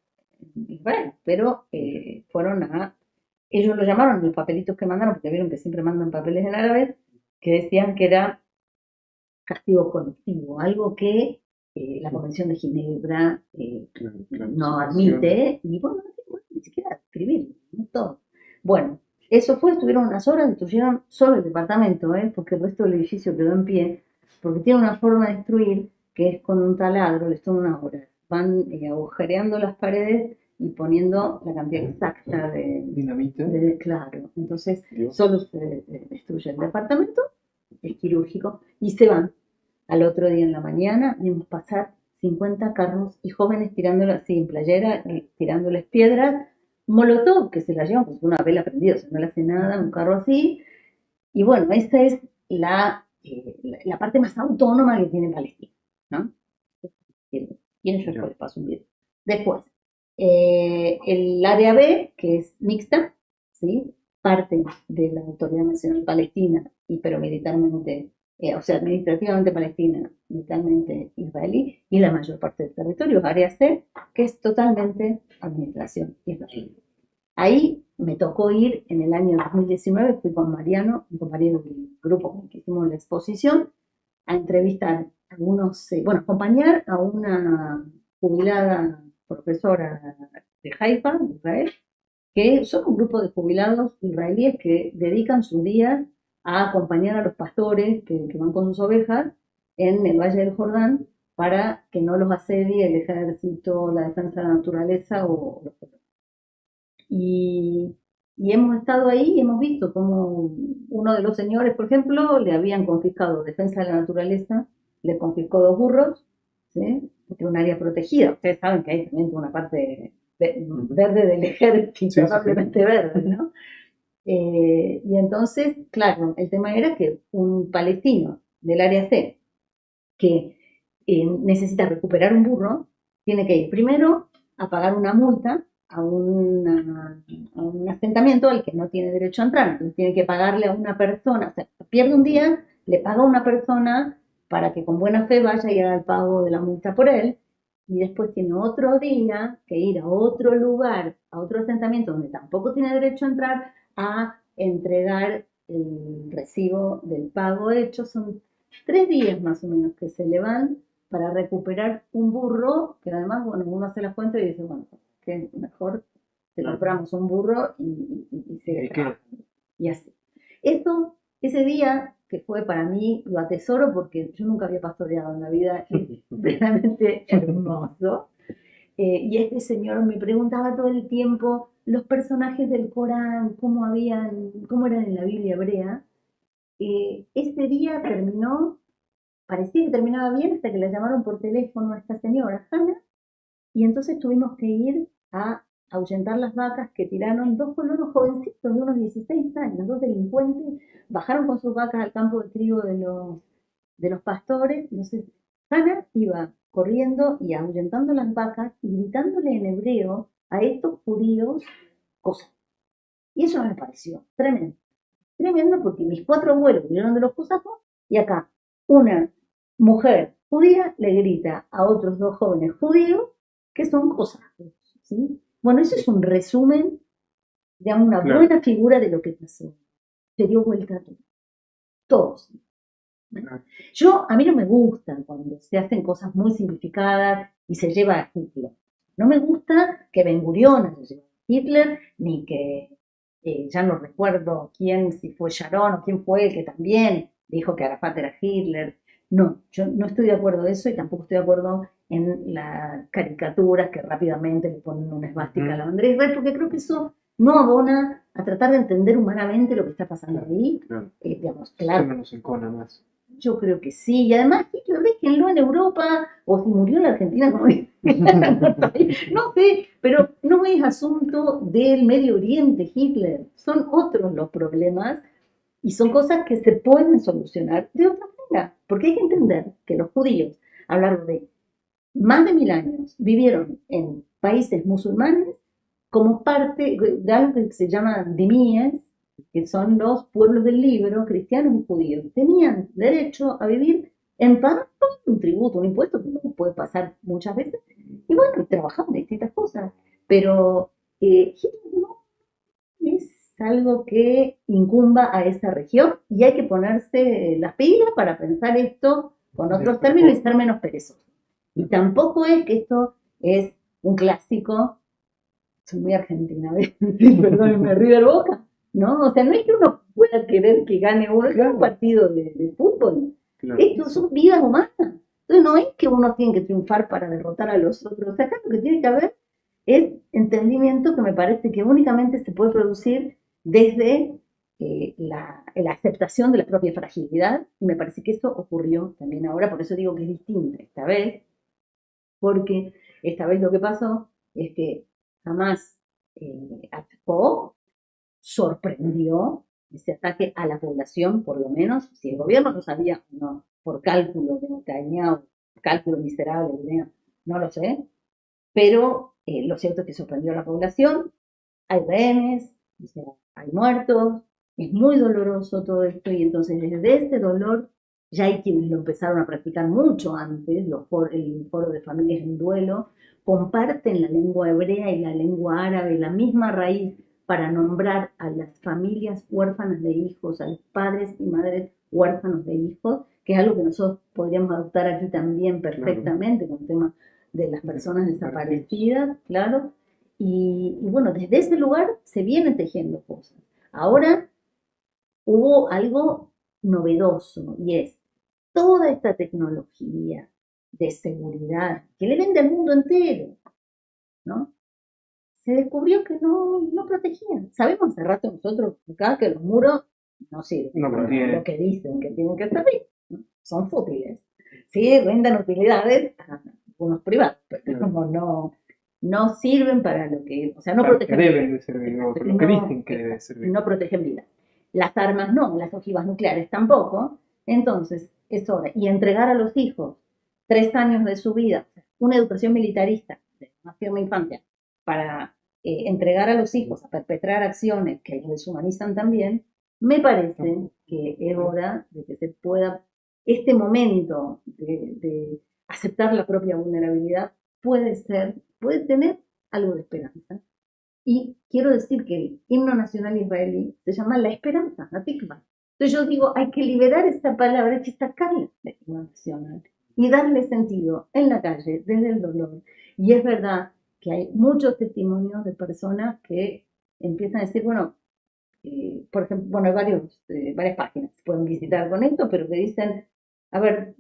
Israel, pero ellos lo llamaron los papelitos que mandaron, porque vieron que siempre mandan papeles en árabe, que decían que era castigo colectivo, algo que la Convención de Ginebra no admite, y bueno, ni siquiera escribir, no todo. Bueno, eso fue, estuvieron unas horas, destruyeron solo el departamento, porque el resto del edificio quedó en pie, porque tiene una forma de destruir que es con un taladro, les toma unas horas. Van agujereando las paredes y poniendo la cantidad exacta de Dinamita. claro, entonces Dios. solo se destruye el departamento, es quirúrgico, y se van. Al otro día en la mañana vimos pasar 50 carros y jóvenes tirándolas así en playera, tirándoles piedras, molotov que se la llevan con una vela prendida, o sea, no le hace nada, un carro así. Y bueno, esta es la parte más autónoma que tiene Palestina, ¿no? Tiene yo después les paso un video. Después, el área B, que es mixta, ¿sí? Parte de la Autoridad Nacional Palestina, pero militarmente, o sea, administrativamente palestina, militarmente israelí, y la mayor parte del territorio es área C, que es totalmente administración israelí. Ahí me tocó ir en el año 2019, fui con Mariano, un compañero del grupo con el que hicimos la exposición, a entrevistar a algunos, acompañar a una jubilada profesora de Haifa, de Israel, que son un grupo de jubilados israelíes que dedican sus días a acompañar a los pastores que van con sus ovejas en el Valle del Jordán para que no los asedie el ejército, la defensa de la naturaleza o los y, y hemos estado ahí y hemos visto como uno de los señores, por ejemplo, le habían confiscado defensa de la naturaleza, le confiscó 2 burros, ¿sí? Porque es un área protegida. Ustedes saben que hay también una parte verde del ejército, probablemente verde, ¿no? Y entonces, claro, el tema era que un palestino del área C que necesita recuperar un burro, tiene que ir primero a pagar una multa a un asentamiento al que no tiene derecho a entrar. Entonces tiene que pagarle a una persona, o sea, pierde un día, le paga a una persona para que con buena fe vaya y haga el pago de la multa por él, y después tiene otro día que ir a otro lugar, a otro asentamiento donde tampoco tiene derecho a entrar, a entregar el recibo del pago hecho. Son 3 días más o menos que se le van para recuperar un burro, que además, bueno, uno hace la cuenta y dice, bueno, que mejor te compramos un burro y sigue trabajando. Y así. Esto, ese día, que fue para mí, lo atesoro porque yo nunca había pastoreado en la vida, es verdaderamente hermoso. Y este señor me preguntaba todo el tiempo los personajes del Corán, cómo eran en la Biblia hebrea. Este día terminó, parecía que terminaba bien hasta que la llamaron por teléfono a esta señora, Hannah, y entonces tuvimos que ir a ahuyentar las vacas que tiraron 2 colonos jovencitos de unos 16 años, 2 delincuentes, bajaron con sus vacas al campo de trigo de los pastores. Entonces Hannah iba corriendo y ahuyentando las vacas y gritándole en hebreo a estos judíos cosas. Y eso me pareció tremendo. Tremendo porque mis 4 abuelos vinieron de los cosacos y acá una mujer judía le grita a otros 2 jóvenes judíos que son cosacos, ¿sí? Bueno, eso es un resumen de una buena figura de lo que pasó. Se dio vuelta a todo. Todos. A mí no me gusta cuando se hacen cosas muy simplificadas y se lleva a Hitler. No me gusta que Ben Gurion se lleve a Hitler, ni que ya no recuerdo quién, si fue Sharon o quién fue el que también dijo que Arafat era Hitler. No, yo no estoy de acuerdo en eso y tampoco estoy de acuerdo en las caricaturas que rápidamente le ponen una esvástica a la bandera de Israel, porque creo que eso no abona a tratar de entender humanamente lo que está pasando ahí. Digamos, claro. Nos encona más. Yo creo que sí, y además Hitler, déjenlo en Europa, o si murió en la Argentina, como no sé, pero no es asunto del Medio Oriente, Hitler, son otros los problemas y son cosas que se pueden solucionar de otra manera, porque hay que entender que los judíos, a lo largo de más de 1000 años, vivieron en países musulmanes como parte de algo que se llama dimíes, que son los pueblos del libro, cristianos y judíos. Tenían derecho a vivir En parte, un tributo, un impuesto que no puede pasar muchas veces. Y bueno, trabajamos en distintas cosas. Pero Hitler no es algo que incumba a esa región y hay que ponerse las pilas para pensar esto con otros términos y ser menos perezosos. Y tampoco es que esto es un clásico, soy muy argentina, perdónenme, River Boca, ¿no? O sea, no es que uno pueda querer que gane uno, es un partido de fútbol. Claro, esto son vidas humanas. Entonces no es que uno tiene que triunfar para derrotar a los otros. O sea, acá lo que tiene que haber es entendimiento que me parece que únicamente se puede producir desde la aceptación de la propia fragilidad, y me parece que eso ocurrió también ahora, por eso digo que es distinta esta vez, porque esta vez lo que pasó es que jamás atacó, sorprendió ese ataque a la población, por lo menos, si el gobierno no sabía, no, por cálculo de Netanyahu, cálculo miserable, no lo sé, pero lo cierto es que sorprendió a la población, hay rehenes, o sea, hay muertos, es muy doloroso todo esto y entonces desde ese dolor ya hay quienes lo empezaron a practicar mucho antes, el foro de familias en duelo, comparten la lengua hebrea y la lengua árabe, la misma raíz para nombrar a las familias huérfanas de hijos, a los padres y madres huérfanos de hijos, que es algo que nosotros podríamos adoptar aquí también perfectamente, claro, con el tema de las personas desaparecidas, claro. Y bueno, desde ese lugar se vienen tejiendo cosas. Ahora hubo algo novedoso y es toda esta tecnología de seguridad que le vende al mundo entero, ¿no? Se descubrió que no protegían. Sabemos hace rato nosotros acá que los muros no sirven, lo que dicen que tienen que servir, ¿no? Son fútiles. Sí, rinden utilidades a algunos privados, pero como no sirven para lo que, o sea, no claro, protegen que deben de servir, lo que dicen que deben servir. No protegen vida. Las armas no, las ojivas nucleares tampoco. Entonces, es hora. Y entregar a los hijos 3 años de su vida, una educación militarista, de una firme infancia, para entregar a los hijos a perpetrar acciones que los deshumanizan también, me parece que es hora de que se pueda, este momento de aceptar la propia vulnerabilidad puede tener algo de esperanza. Y quiero decir que el himno nacional israelí se llama La Esperanza, la Tikva. Entonces yo digo, hay que liberar esta palabra, hay que sacarla del himno nacional y darle sentido en la calle, desde el dolor. Y es verdad que hay muchos testimonios de personas que empiezan a decir, bueno, por ejemplo, bueno, hay varias páginas que pueden visitar con esto, pero que dicen, a ver,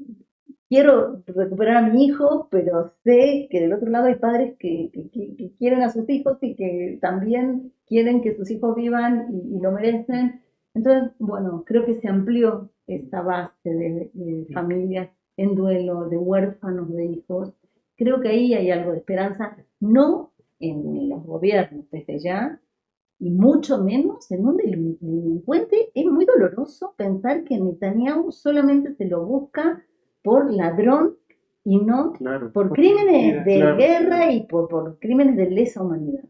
quiero recuperar a mi hijo, pero sé que del otro lado hay padres que quieren a sus hijos y que también quieren que sus hijos vivan y lo merecen. Entonces, bueno, creo que se amplió esta base de familias en duelo, de huérfanos de hijos. Creo que ahí hay algo de esperanza, no en los gobiernos desde ya, y mucho menos en un delincuente. Es muy doloroso pensar que Netanyahu solamente se lo busca por ladrón y no claro, por crímenes de claro, guerra y por crímenes de lesa humanidad.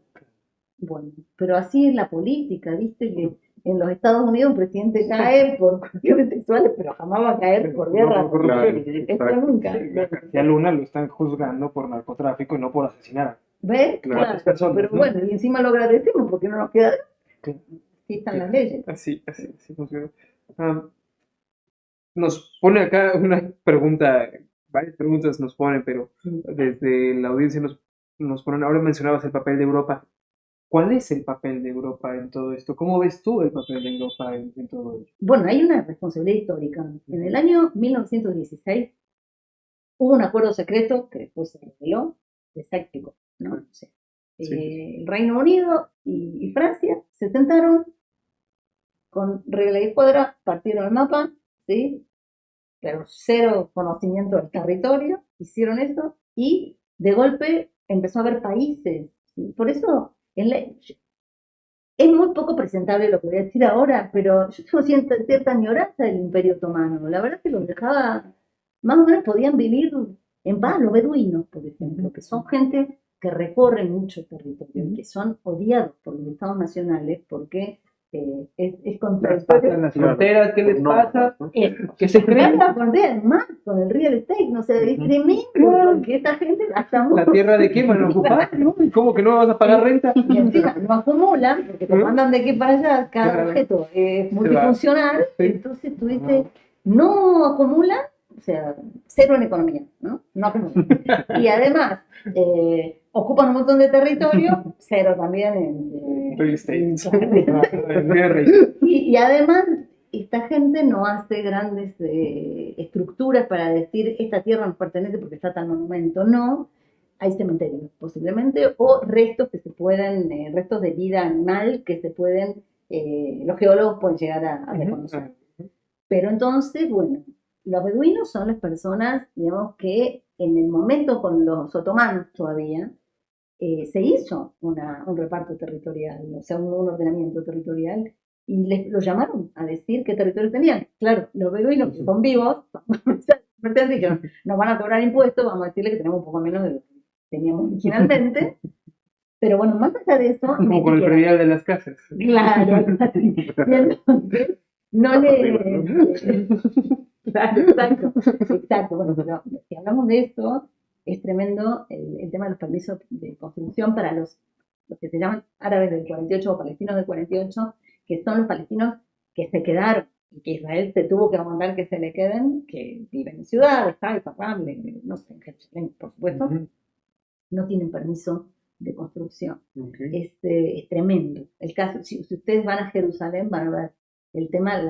Bueno, pero así es la política, ¿viste? Que en los Estados Unidos un presidente cae por cuestiones sexuales, pero jamás va a caer por guerra. Claro, esto nunca. García Luna lo están juzgando por narcotráfico y no por asesinar. ¿Ves? Claro, personas, pero ¿no? Bueno, y encima lo agradecemos porque no nos queda. Sí, están las leyes. Así nos pone acá una pregunta, varias preguntas nos ponen, pero desde la audiencia nos ponen, ahora mencionabas el papel de Europa. ¿Cuál es el papel de Europa en todo esto? ¿Cómo ves tú el papel de Europa en todo esto? Bueno, hay una responsabilidad histórica. En el año 1916 hubo un acuerdo secreto que después se reveló, táctico, ¿no? O sea, sí. El Reino Unido y Francia se sentaron con regla y cuadra, partieron el mapa, ¿sí? Pero cero conocimiento del territorio, hicieron eso y de golpe empezó a haber países. ¿Sí? Por eso es muy poco presentable lo que voy a decir ahora, pero yo tengo cierta añoranza del Imperio Otomano. La verdad es que los dejaba, más o menos podían vivir en paz, los beduinos, por ejemplo, que son gente que recorren mucho territorio y que son odiados por los estados nacionales porque es Las contradictorio. pasan las fronteras, ¿qué les No, pasa? no. Que se creen La frontera más con el real estate, no sé, es tremendo, Claro. porque esta gente gasta mucho. la tierra de qué van a ocupar, ¿no? ¿Cómo que no vas a pagar renta? Y encima no acumulan, porque te ¿Mm? mandan de aquí para allá, cada Claro. objeto es multifuncional, Sí. entonces tú dices, no acumulan, o sea, cero en economía, ¿no? No acumulan. Y además, ocupan un montón de territorio, cero también en Real estate. Claro. Y además, esta gente no hace grandes estructuras para decir esta tierra nos pertenece porque está tal monumento, no. Hay cementerios, posiblemente, o restos que se pueden, restos de vida animal que se pueden, los geólogos pueden llegar a reconocer. Pero entonces, bueno, los beduinos son las personas, digamos, que en el momento con los otomanos todavía, se hizo un reparto territorial, o sea, un ordenamiento territorial, y lo llamaron a decir qué territorio tenían. Claro, los beduinos que son vivos, dijeron, nos van a cobrar impuestos, vamos a decirle que tenemos un poco menos de lo que teníamos originalmente, pero bueno, más allá de eso... Como con el predial de las casas. Claro, y entonces no le... Claro, exacto. Bueno, pero si hablamos de esto, es tremendo el tema de los permisos de construcción para los que se llaman árabes del 48 o palestinos del 48, que son los palestinos que se quedaron y que Israel se tuvo que aguantar que se le queden, que viven en ciudades, Haifa, Ramle, no sé, en Jerusalén, por supuesto, no tienen permiso de construcción. Okay. Es tremendo. El caso, si ustedes van a Jerusalén, van a ver el tema,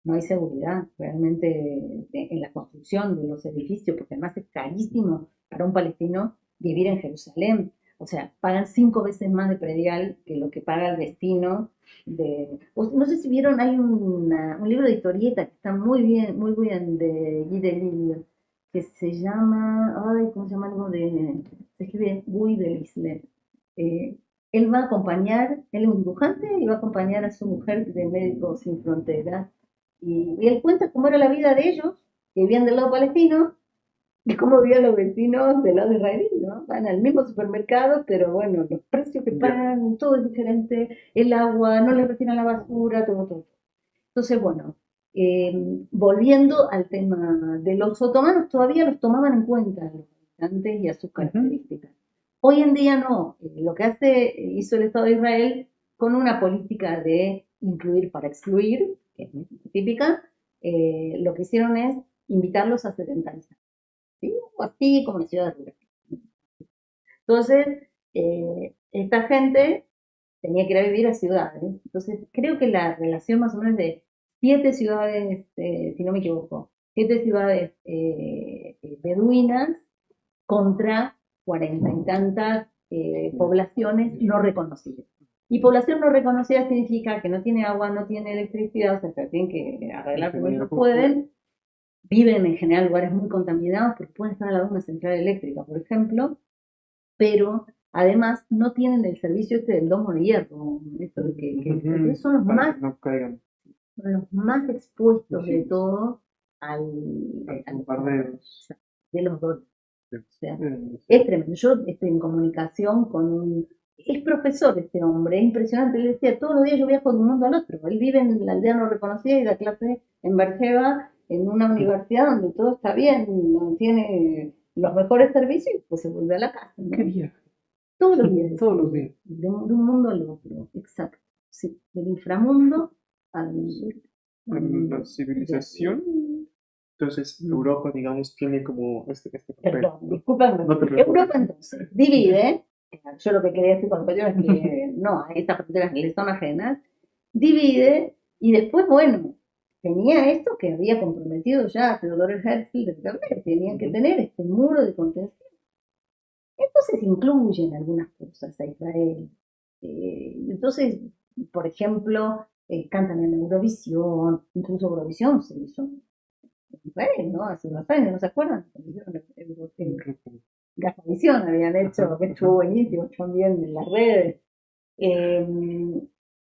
no hay seguridad realmente en la construcción de los edificios, porque además es carísimo para un palestino vivir en Jerusalén. O sea, pagan 5 veces más de predial que lo que paga el destino. No sé si vieron, hay un libro de historieta que está muy bien, de Guy Delisle, que se llama, ¿cómo se llama? Se escribe Guy Delisle. Él va a acompañar, él es un dibujante y va a acompañar a su mujer de Médicos Sin Fronteras. Y él cuenta cómo era la vida de ellos, que vivían del lado palestino, y cómo vivían los vecinos del lado israelí, ¿no? Van al mismo supermercado, pero bueno, los precios que pagan, todo es diferente, el agua, no les retiran la basura, todo. Entonces, bueno, volviendo al tema de los otomanos, todavía los tomaban en cuenta a los habitantes y a sus características. Hoy en día no. Lo que hizo el Estado de Israel con una política de incluir para excluir, que es muy típica, lo que hicieron es invitarlos a sedentarizar. ¿Sí? O así como la ciudad rural. Entonces, esta gente tenía que ir a vivir a ciudades. Entonces, creo que la relación más o menos de 7 ciudades, si no me equivoco, 7 ciudades beduinas contra 40 y tantas poblaciones no reconocidas. Y población no reconocida significa que no tiene agua, no tiene electricidad, o sea, que tienen que arreglar como ellos pueden. Viven en general en lugares muy contaminados porque pueden estar al lado de una central eléctrica, por ejemplo, pero además no tienen el servicio del domo de hierro. Que son los más expuestos de todo al de los dos. O sea, es tremendo. Yo estoy en comunicación con es profesor este hombre, es impresionante. Él decía, todos los días yo viajo de un mundo al otro. Él vive en la aldea no reconocida y da clase en Beersheba, en una universidad donde todo está bien, tiene los mejores servicios, pues se vuelve a la casa, ¿no? ¿Qué día? Todos los días. Todos los días. De un mundo al otro, exacto. Sí, del inframundo a la civilización. Entonces, Europa, digamos, tiene como este papel. Perdón, discúlpame. No Europa entonces divide, yo lo que quería decir con el es que no, a estas fronteras les son ajenas, divide y después, bueno, tenía esto que había comprometido ya Theodor Herzl de que tenían que tener este muro de contención. Entonces incluyen algunas cosas a Israel. Entonces, por ejemplo, cantan en Eurovisión, incluso Eurovisión se hizo Israel, ¿no? Hace unos años, ¿no se acuerdan? Gazavisión habían hecho, que estuvo buenísimo también en las redes.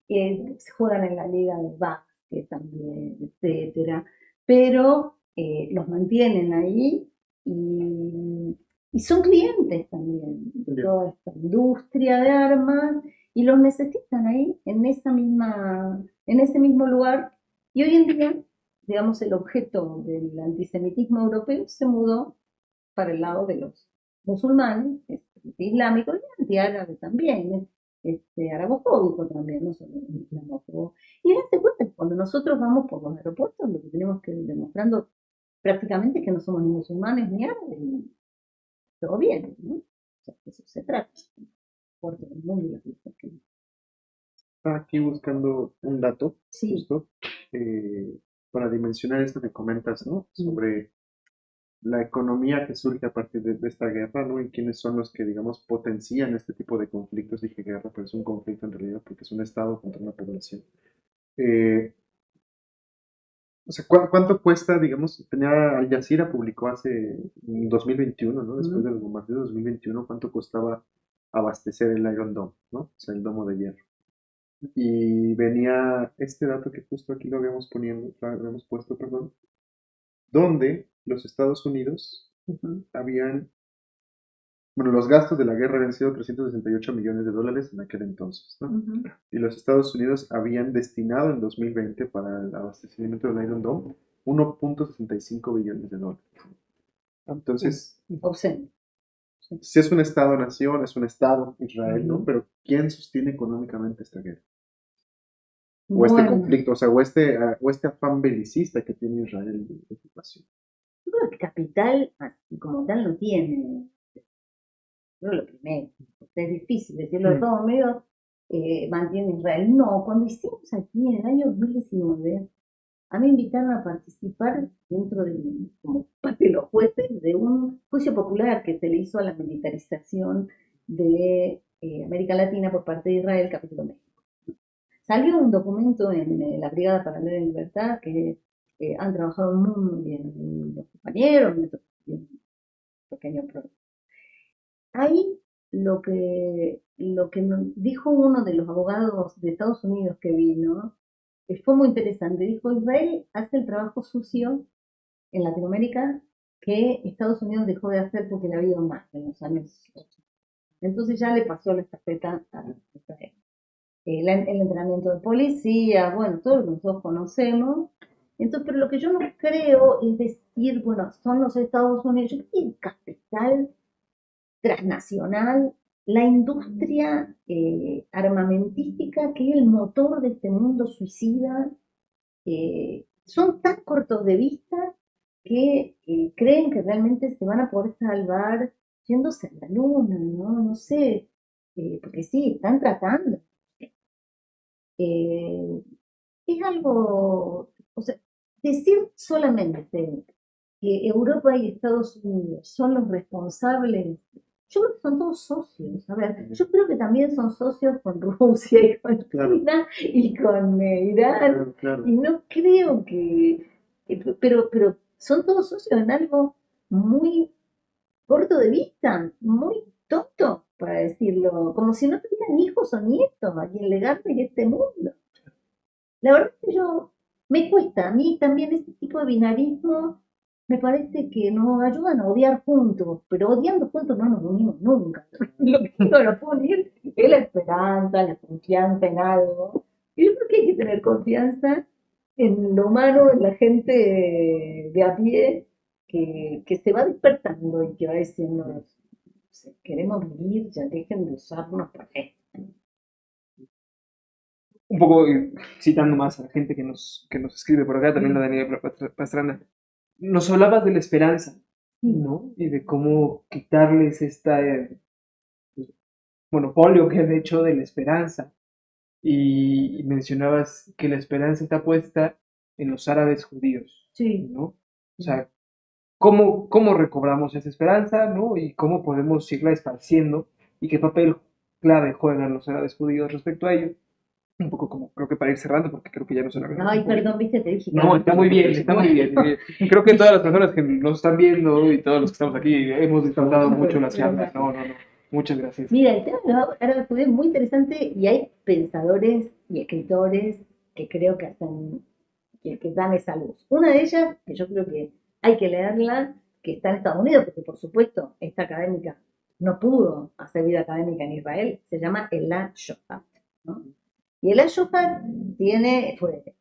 Se juegan en la liga de básquet también, etcétera. Pero los mantienen ahí y son clientes también de toda esta industria de armas y los necesitan ahí, en ese mismo lugar. Y hoy en día, digamos, el objeto del antisemitismo europeo se mudó para el lado de los musulmanes, islámicos y antiárabe también, arabofóbico también, no solo islamófobo. Y dense cuenta que cuando nosotros vamos por los aeropuertos, lo que tenemos que ir demostrando prácticamente es que no somos ni musulmanes ni árabes, y todo bien, ¿no? O sea, de eso se trata, por todo el mundo y las cosas que... Estaba aquí buscando un dato, Sí. justo, para dimensionar esto que comentas, ¿no? Sobre la economía que surge a partir de esta guerra, ¿no? Y quiénes son los que, digamos, potencian este tipo de conflictos. Dije guerra, pero es un conflicto en realidad porque es un Estado contra una población. Eh, o sea, ¿cuánto cuesta, digamos, tenía Al Jazeera publicó hace en 2021, ¿no? Después de los bombardeos de 2021, cuánto costaba abastecer el Iron Dome, ¿no? O sea, el domo de hierro. Y venía este dato que justo aquí lo habíamos puesto, perdón, donde los Estados Unidos habían, bueno, los gastos de la guerra habían sido 368 millones de dólares en aquel entonces, ¿no? Y los Estados Unidos habían destinado en 2020 para el abastecimiento del Iron Dome 1.65 billones de dólares. Entonces, Obsceno. si es un Estado-nación, es un Estado, Israel, ¿no? Pero ¿quién sostiene económicamente esta guerra? O este Bueno, conflicto, o sea, o este afán belicista que tiene Israel de ocupación. yo creo que capital, así como tal, no tiene. Creo lo primero, porque es difícil decirlo de todo medio, mantiene Israel. No, cuando hicimos aquí en el año 2019, a mí me invitaron a participar dentro de, como parte de los jueces, de un juicio popular que se le hizo a la militarización de América Latina por parte de Israel, capítulo México. Salió un documento en la Brigada Paralela de Libertad que han trabajado muy bien los compañeros, un pequeño programa. Ahí lo que nos dijo uno de los abogados de Estados Unidos que vino, fue muy interesante. Dijo, Israel hace el trabajo sucio en Latinoamérica que Estados Unidos dejó de hacer porque le había ido mal en los años 80. Entonces ya le pasó la estafeta a Israel. El entrenamiento de policía, bueno, todo lo que nosotros conocemos. Entonces, pero lo que yo no creo es decir, bueno, son los Estados Unidos, yo creo que el capital transnacional, la industria armamentística, que es el motor de este mundo suicida, son tan cortos de vista que creen que realmente se van a poder salvar yéndose a la luna, ¿no? No sé, porque sí, están tratando. Es algo, o sea, decir solamente que Europa y Estados Unidos son los responsables, yo creo que son todos socios. A ver, yo creo que también son socios con Rusia y con China y con Irán, Claro. y no creo que, pero son todos socios en algo muy corto de vista, muy tonto, para decirlo, como si no tuvieran hijos o nietos a quien legarle en este mundo. La verdad es que me cuesta, a mí también este tipo de binarismo me parece que nos ayudan a odiar juntos, pero odiando juntos no nos unimos nunca. Lo que no nos puede unir es la esperanza, la confianza en algo. Y yo creo que hay que tener confianza en lo humano, en la gente de a pie, que se va despertando y que va diciendo, queremos vivir, ya dejen de usarnos para esto. Un poco citando más a la gente que nos escribe por acá, también la Daniela Pastrana, nos hablabas de la esperanza, ¿no? Y de cómo quitarles este monopolio que han hecho de la esperanza. Y mencionabas que la esperanza está puesta en los árabes judíos, Sí. ¿no? O sea, ¿cómo recobramos esa esperanza, ¿no? Y cómo podemos irla esparciendo y qué papel clave juegan los árabes judíos respecto a ello. Un poco como, creo que para ir cerrando, porque creo que ya no se la Ay, perdón, viste, te dije que... No, está muy bien, está muy bien. Creo que todas las personas que nos están viendo y todos los que estamos aquí hemos disfrutado mucho la charla. No. Muchas gracias. Mira, el tema de los árabes judíos es muy interesante y hay pensadores y escritores que creo que hacen, que dan esa luz. Una de ellas, que yo creo que hay que leerla, que está en Estados Unidos, porque por supuesto esta académica no pudo hacer vida académica en Israel, se llama Ela Shofat, ¿no? Y Ela Shofat fue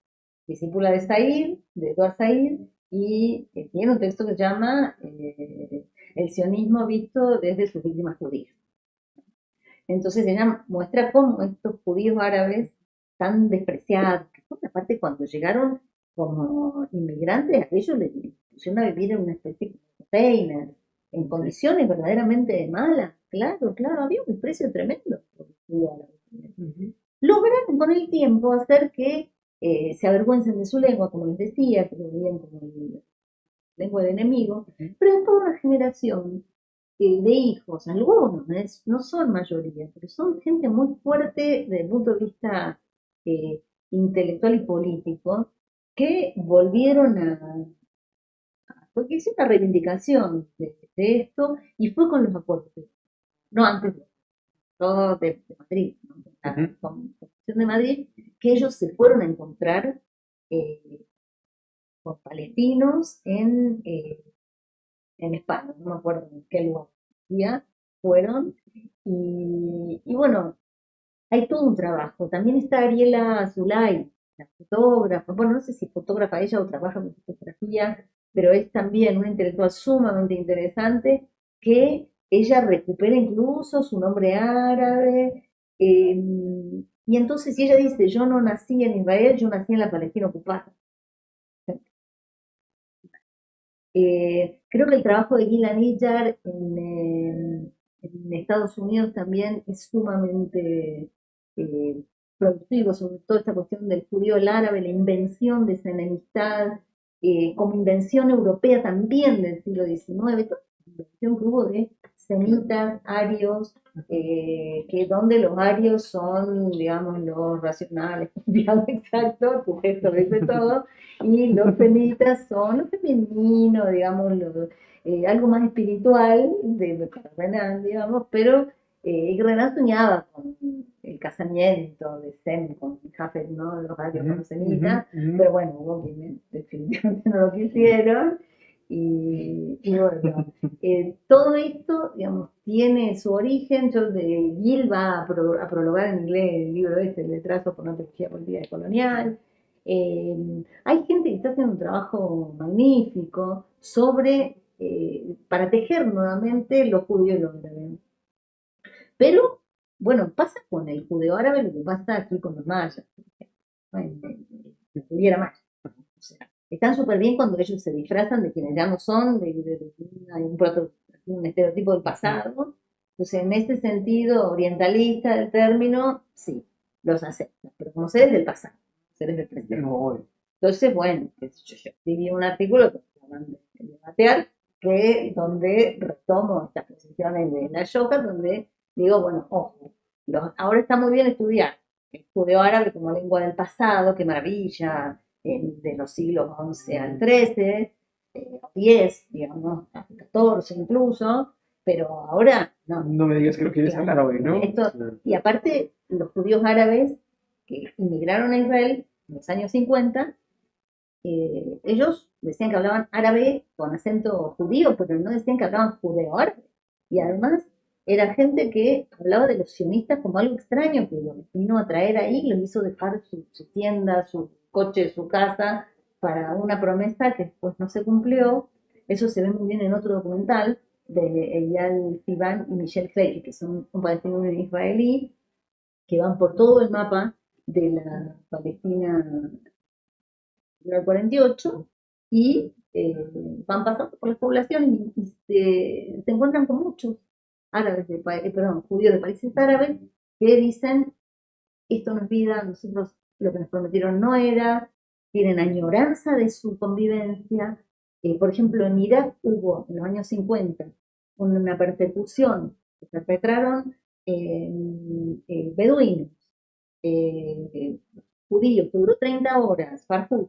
discípula de Said, de Edward Said, y tiene un texto que se llama El sionismo visto desde sus víctimas judías. Entonces ella muestra cómo estos judíos árabes tan despreciados, que por aparte cuando llegaron como inmigrantes, a ellos les pusieron a vivir en una especie de container, en condiciones verdaderamente malas. Claro, claro, había un desprecio tremendo por los judíos árabes. Logran con el tiempo hacer que se avergüencen de su lengua, como les decía, que lo veían como lengua de enemigo, pero es toda una generación de hijos, algunos, no son mayoría, pero son gente muy fuerte desde el punto de vista eh, intelectual y político, que volvieron porque hizo una reivindicación de esto, y fue con los acuerdos, no antes todo de Madrid, ¿no? La Constitución de Madrid, que ellos se fueron a encontrar con palestinos en España, no me acuerdo en qué lugar ya fueron, y bueno, hay todo un trabajo. También está Ariela Zulay, la fotógrafa, bueno, no sé si fotógrafa ella o trabaja con fotografía, pero es también una intelectual sumamente interesante que ella recupera incluso su nombre árabe, y entonces si ella dice, yo no nací en Israel, yo nací en la Palestina ocupada. Creo que el trabajo de Gila Nidjar en Estados Unidos también es sumamente eh, productivo, sobre todo esta cuestión del judío al árabe, la invención de esa enemistad, como invención europea también del siglo XIX, toda la invención que hubo de semitas, arios, que donde los arios son, digamos, los racionales, digamos, exacto, sujeto de todo, y los semitas son lo femenino, digamos, algo más espiritual de Renan, digamos, pero Renan soñaba con el casamiento de Sem con Jafet, ¿no? Los arios con los semitas, pero bueno, hubo quienes definitivamente no lo quisieron. Y bueno, todo esto, digamos, tiene su origen. Gil va a prologar en inglés el libro este, el Letrazo por una teología política y colonial. Hay gente que está haciendo un trabajo magnífico para tejer nuevamente los judíos y los árabes. Pero, bueno, pasa con el judeo árabe lo que pasa aquí con los mayas, la Riviera Maya. O sea, están súper bien cuando ellos se disfrazan de quienes ya no son, un estereotipo del pasado. Entonces, en este sentido orientalista del término, sí, los aceptan, pero como seres del pasado, seres del presente. No. Entonces, bueno, yo escribí un artículo que acaban de debatear, donde retomo estas posiciones de la Shoka, donde digo, bueno, ojo, ahora está muy bien estudiar el judeo árabe como lengua del pasado, qué maravilla, de los siglos XI al XIII, X, digamos, al XIV incluso, pero ahora no. No me digas que lo quieres hablar hoy, ¿no? Y aparte, los judíos árabes que inmigraron a Israel en los años 50, ellos decían que hablaban árabe con acento judío, pero no decían que hablaban judeo-árabe. Y además era gente que hablaba de los sionistas como algo extraño, que los vino a traer ahí, los hizo dejar su tienda, su coche, su casa, para una promesa que después no se cumplió. Eso se ve muy bien en otro documental de Eyal Sivan y Michelle Clay, que son un palestino y un israelí, que van por todo el mapa de la Palestina del 48 y van pasando por las poblaciones y se encuentran con muchos árabes judíos de países árabes que dicen, esto no es vida, nosotros lo que nos prometieron no era, tienen añoranza de su convivencia. Por ejemplo, en Irak hubo en los años 50 una persecución que perpetraron beduinos, judíos, que duró 30 horas, Farhud,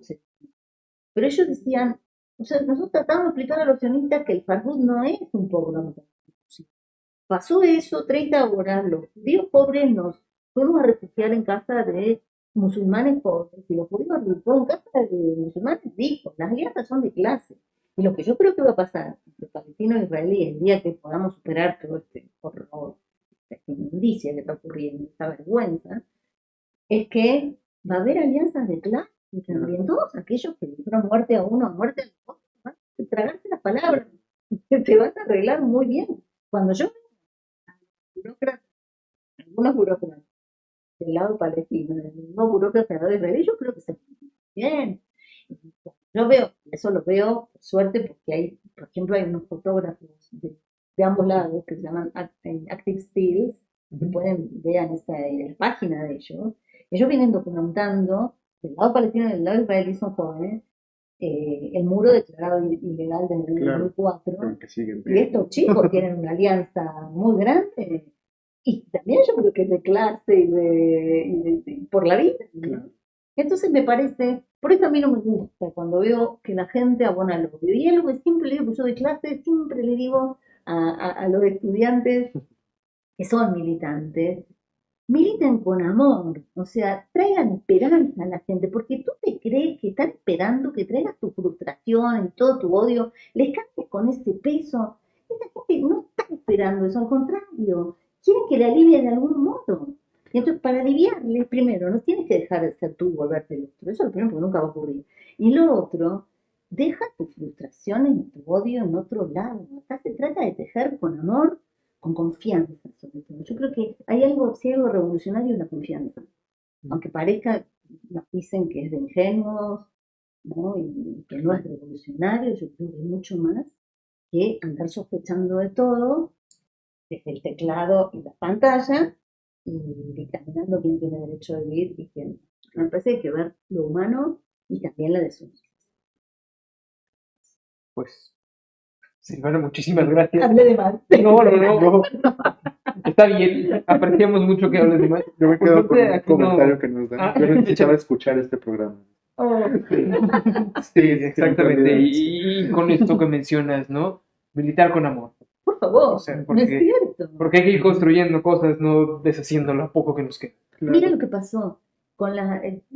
pero ellos decían, o sea, nosotros tratamos de explicar a los sionistas que el Farhud no es un pogrom. Pasó eso, 30 horas, los judíos pobres nos fuimos a refugiar en casa de musulmanes pobres, y los judíos fueron en casa de musulmanes ricos, las alianzas son de clase. Y lo que yo creo que va a pasar entre palestino e israelí el día que podamos superar todo este horror, esta inmundicia que está ocurriendo, esta vergüenza, es que va a haber alianzas de clase y también todos aquellos que dijeron muerte a uno, muerte a otro, van a tragarse las palabras, te van a arreglar muy bien. Cuando yo veo a burócratas, algunos burócratas del lado palestino, del mismo burócrata del lado israelí, yo creo que se bien. Yo veo, eso lo veo, por suerte, porque hay, por ejemplo, hay unos fotógrafos de ambos lados que se llaman Active Stills, que pueden vean la página de ellos. Ellos vienen documentando, del lado palestino y del lado israelí son jóvenes, el muro declarado ilegal desde el 2004. Y estos chicos tienen una alianza muy grande. Y también yo creo que es de clase y por la vida. Claro. Entonces me parece, por eso a mí no me gusta cuando veo que la gente abona el odio. Y es lo que siempre le digo, pues yo de clase siempre le digo a los estudiantes que son militantes, militen con amor, o sea, traigan esperanza a la gente, porque tú te crees que están esperando que traigas tu frustración y todo tu odio, les cambies con ese peso. Esta gente no está esperando eso, al contrario, quieren que le alivie de algún modo. Y entonces, para aliviarle, primero, no tienes que dejar de ser tú y volverte el otro, eso es lo primero, porque nunca va a ocurrir. Y lo otro, deja tus frustraciones y tu odio en otro lado. Acá se trata de tejer con amor, con confianza, sobre todo. Yo creo que hay algo, si hay algo revolucionario, es la confianza. Aunque parezca, nos dicen que es de ingenuos, ¿no? Y que no es revolucionario, yo creo que es mucho más que andar sospechando de todo desde el teclado y la pantalla y dictaminando quién tiene derecho a vivir y quién no. Me parece que hay que ver lo humano y también la desunión. Pues, Silvana, muchísimas gracias. Hablé de más. No. Está bien, apreciamos mucho que hables de más. Yo me quedo con un comentario que nos da. Yo necesitaba escuchar este programa. Oh. Sí, exactamente. Y con esto que mencionas, ¿no? Militar con amor. Por favor, o sea, no es cierto. Porque hay que ir construyendo cosas, no deshaciendo lo poco que nos queda. Claro. Mira lo que pasó.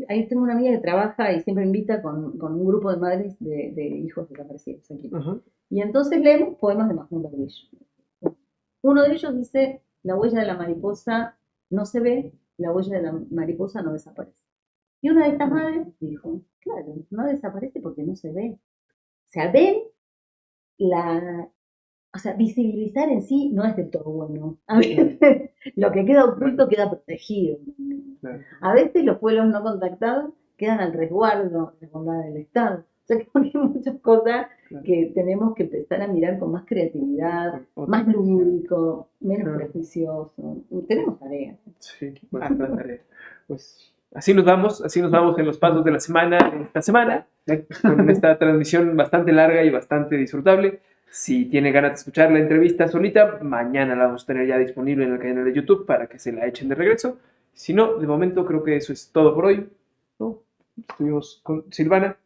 Ahí tengo una amiga que trabaja y siempre invita con un grupo de madres de hijos desaparecidos aquí. Y entonces leemos poemas de Mahmoud Darwish. Uno de ellos dice, la huella de la mariposa no se ve, la huella de la mariposa no desaparece. Y una de estas madres dijo, claro, no desaparece porque no se ve. O sea, visibilizar en sí no es del todo bueno. A veces lo que queda oculto queda protegido. A veces los pueblos no contactados quedan al resguardo de la bondad del Estado. O sea que hay muchas cosas que tenemos que empezar a mirar con más creatividad, más lúdico, menos prejuicioso. Tenemos tareas. Sí, bastante tarea. Pues así nos vamos en los pasos de la semana, esta semana, con esta transmisión bastante larga y bastante disfrutable. Si tiene ganas de escuchar la entrevista solita, mañana la vamos a tener ya disponible en el canal de YouTube para que se la echen de regreso. Si no, de momento creo que eso es todo por hoy, ¿no? Estuvimos con Silvana,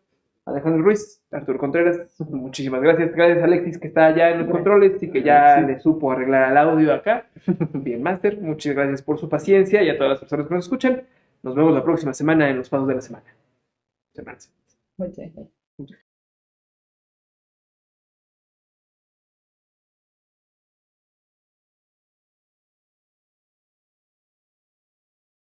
Alejandro Ruiz, Arturo Contreras. Muchísimas gracias. Gracias a Alexis, que está allá en los controles y que ya le supo arreglar el audio acá. Bien, Master. Muchas gracias por su paciencia y a todas las personas que nos escuchan. Nos vemos la próxima semana en los pasos de la semana. Muchas gracias.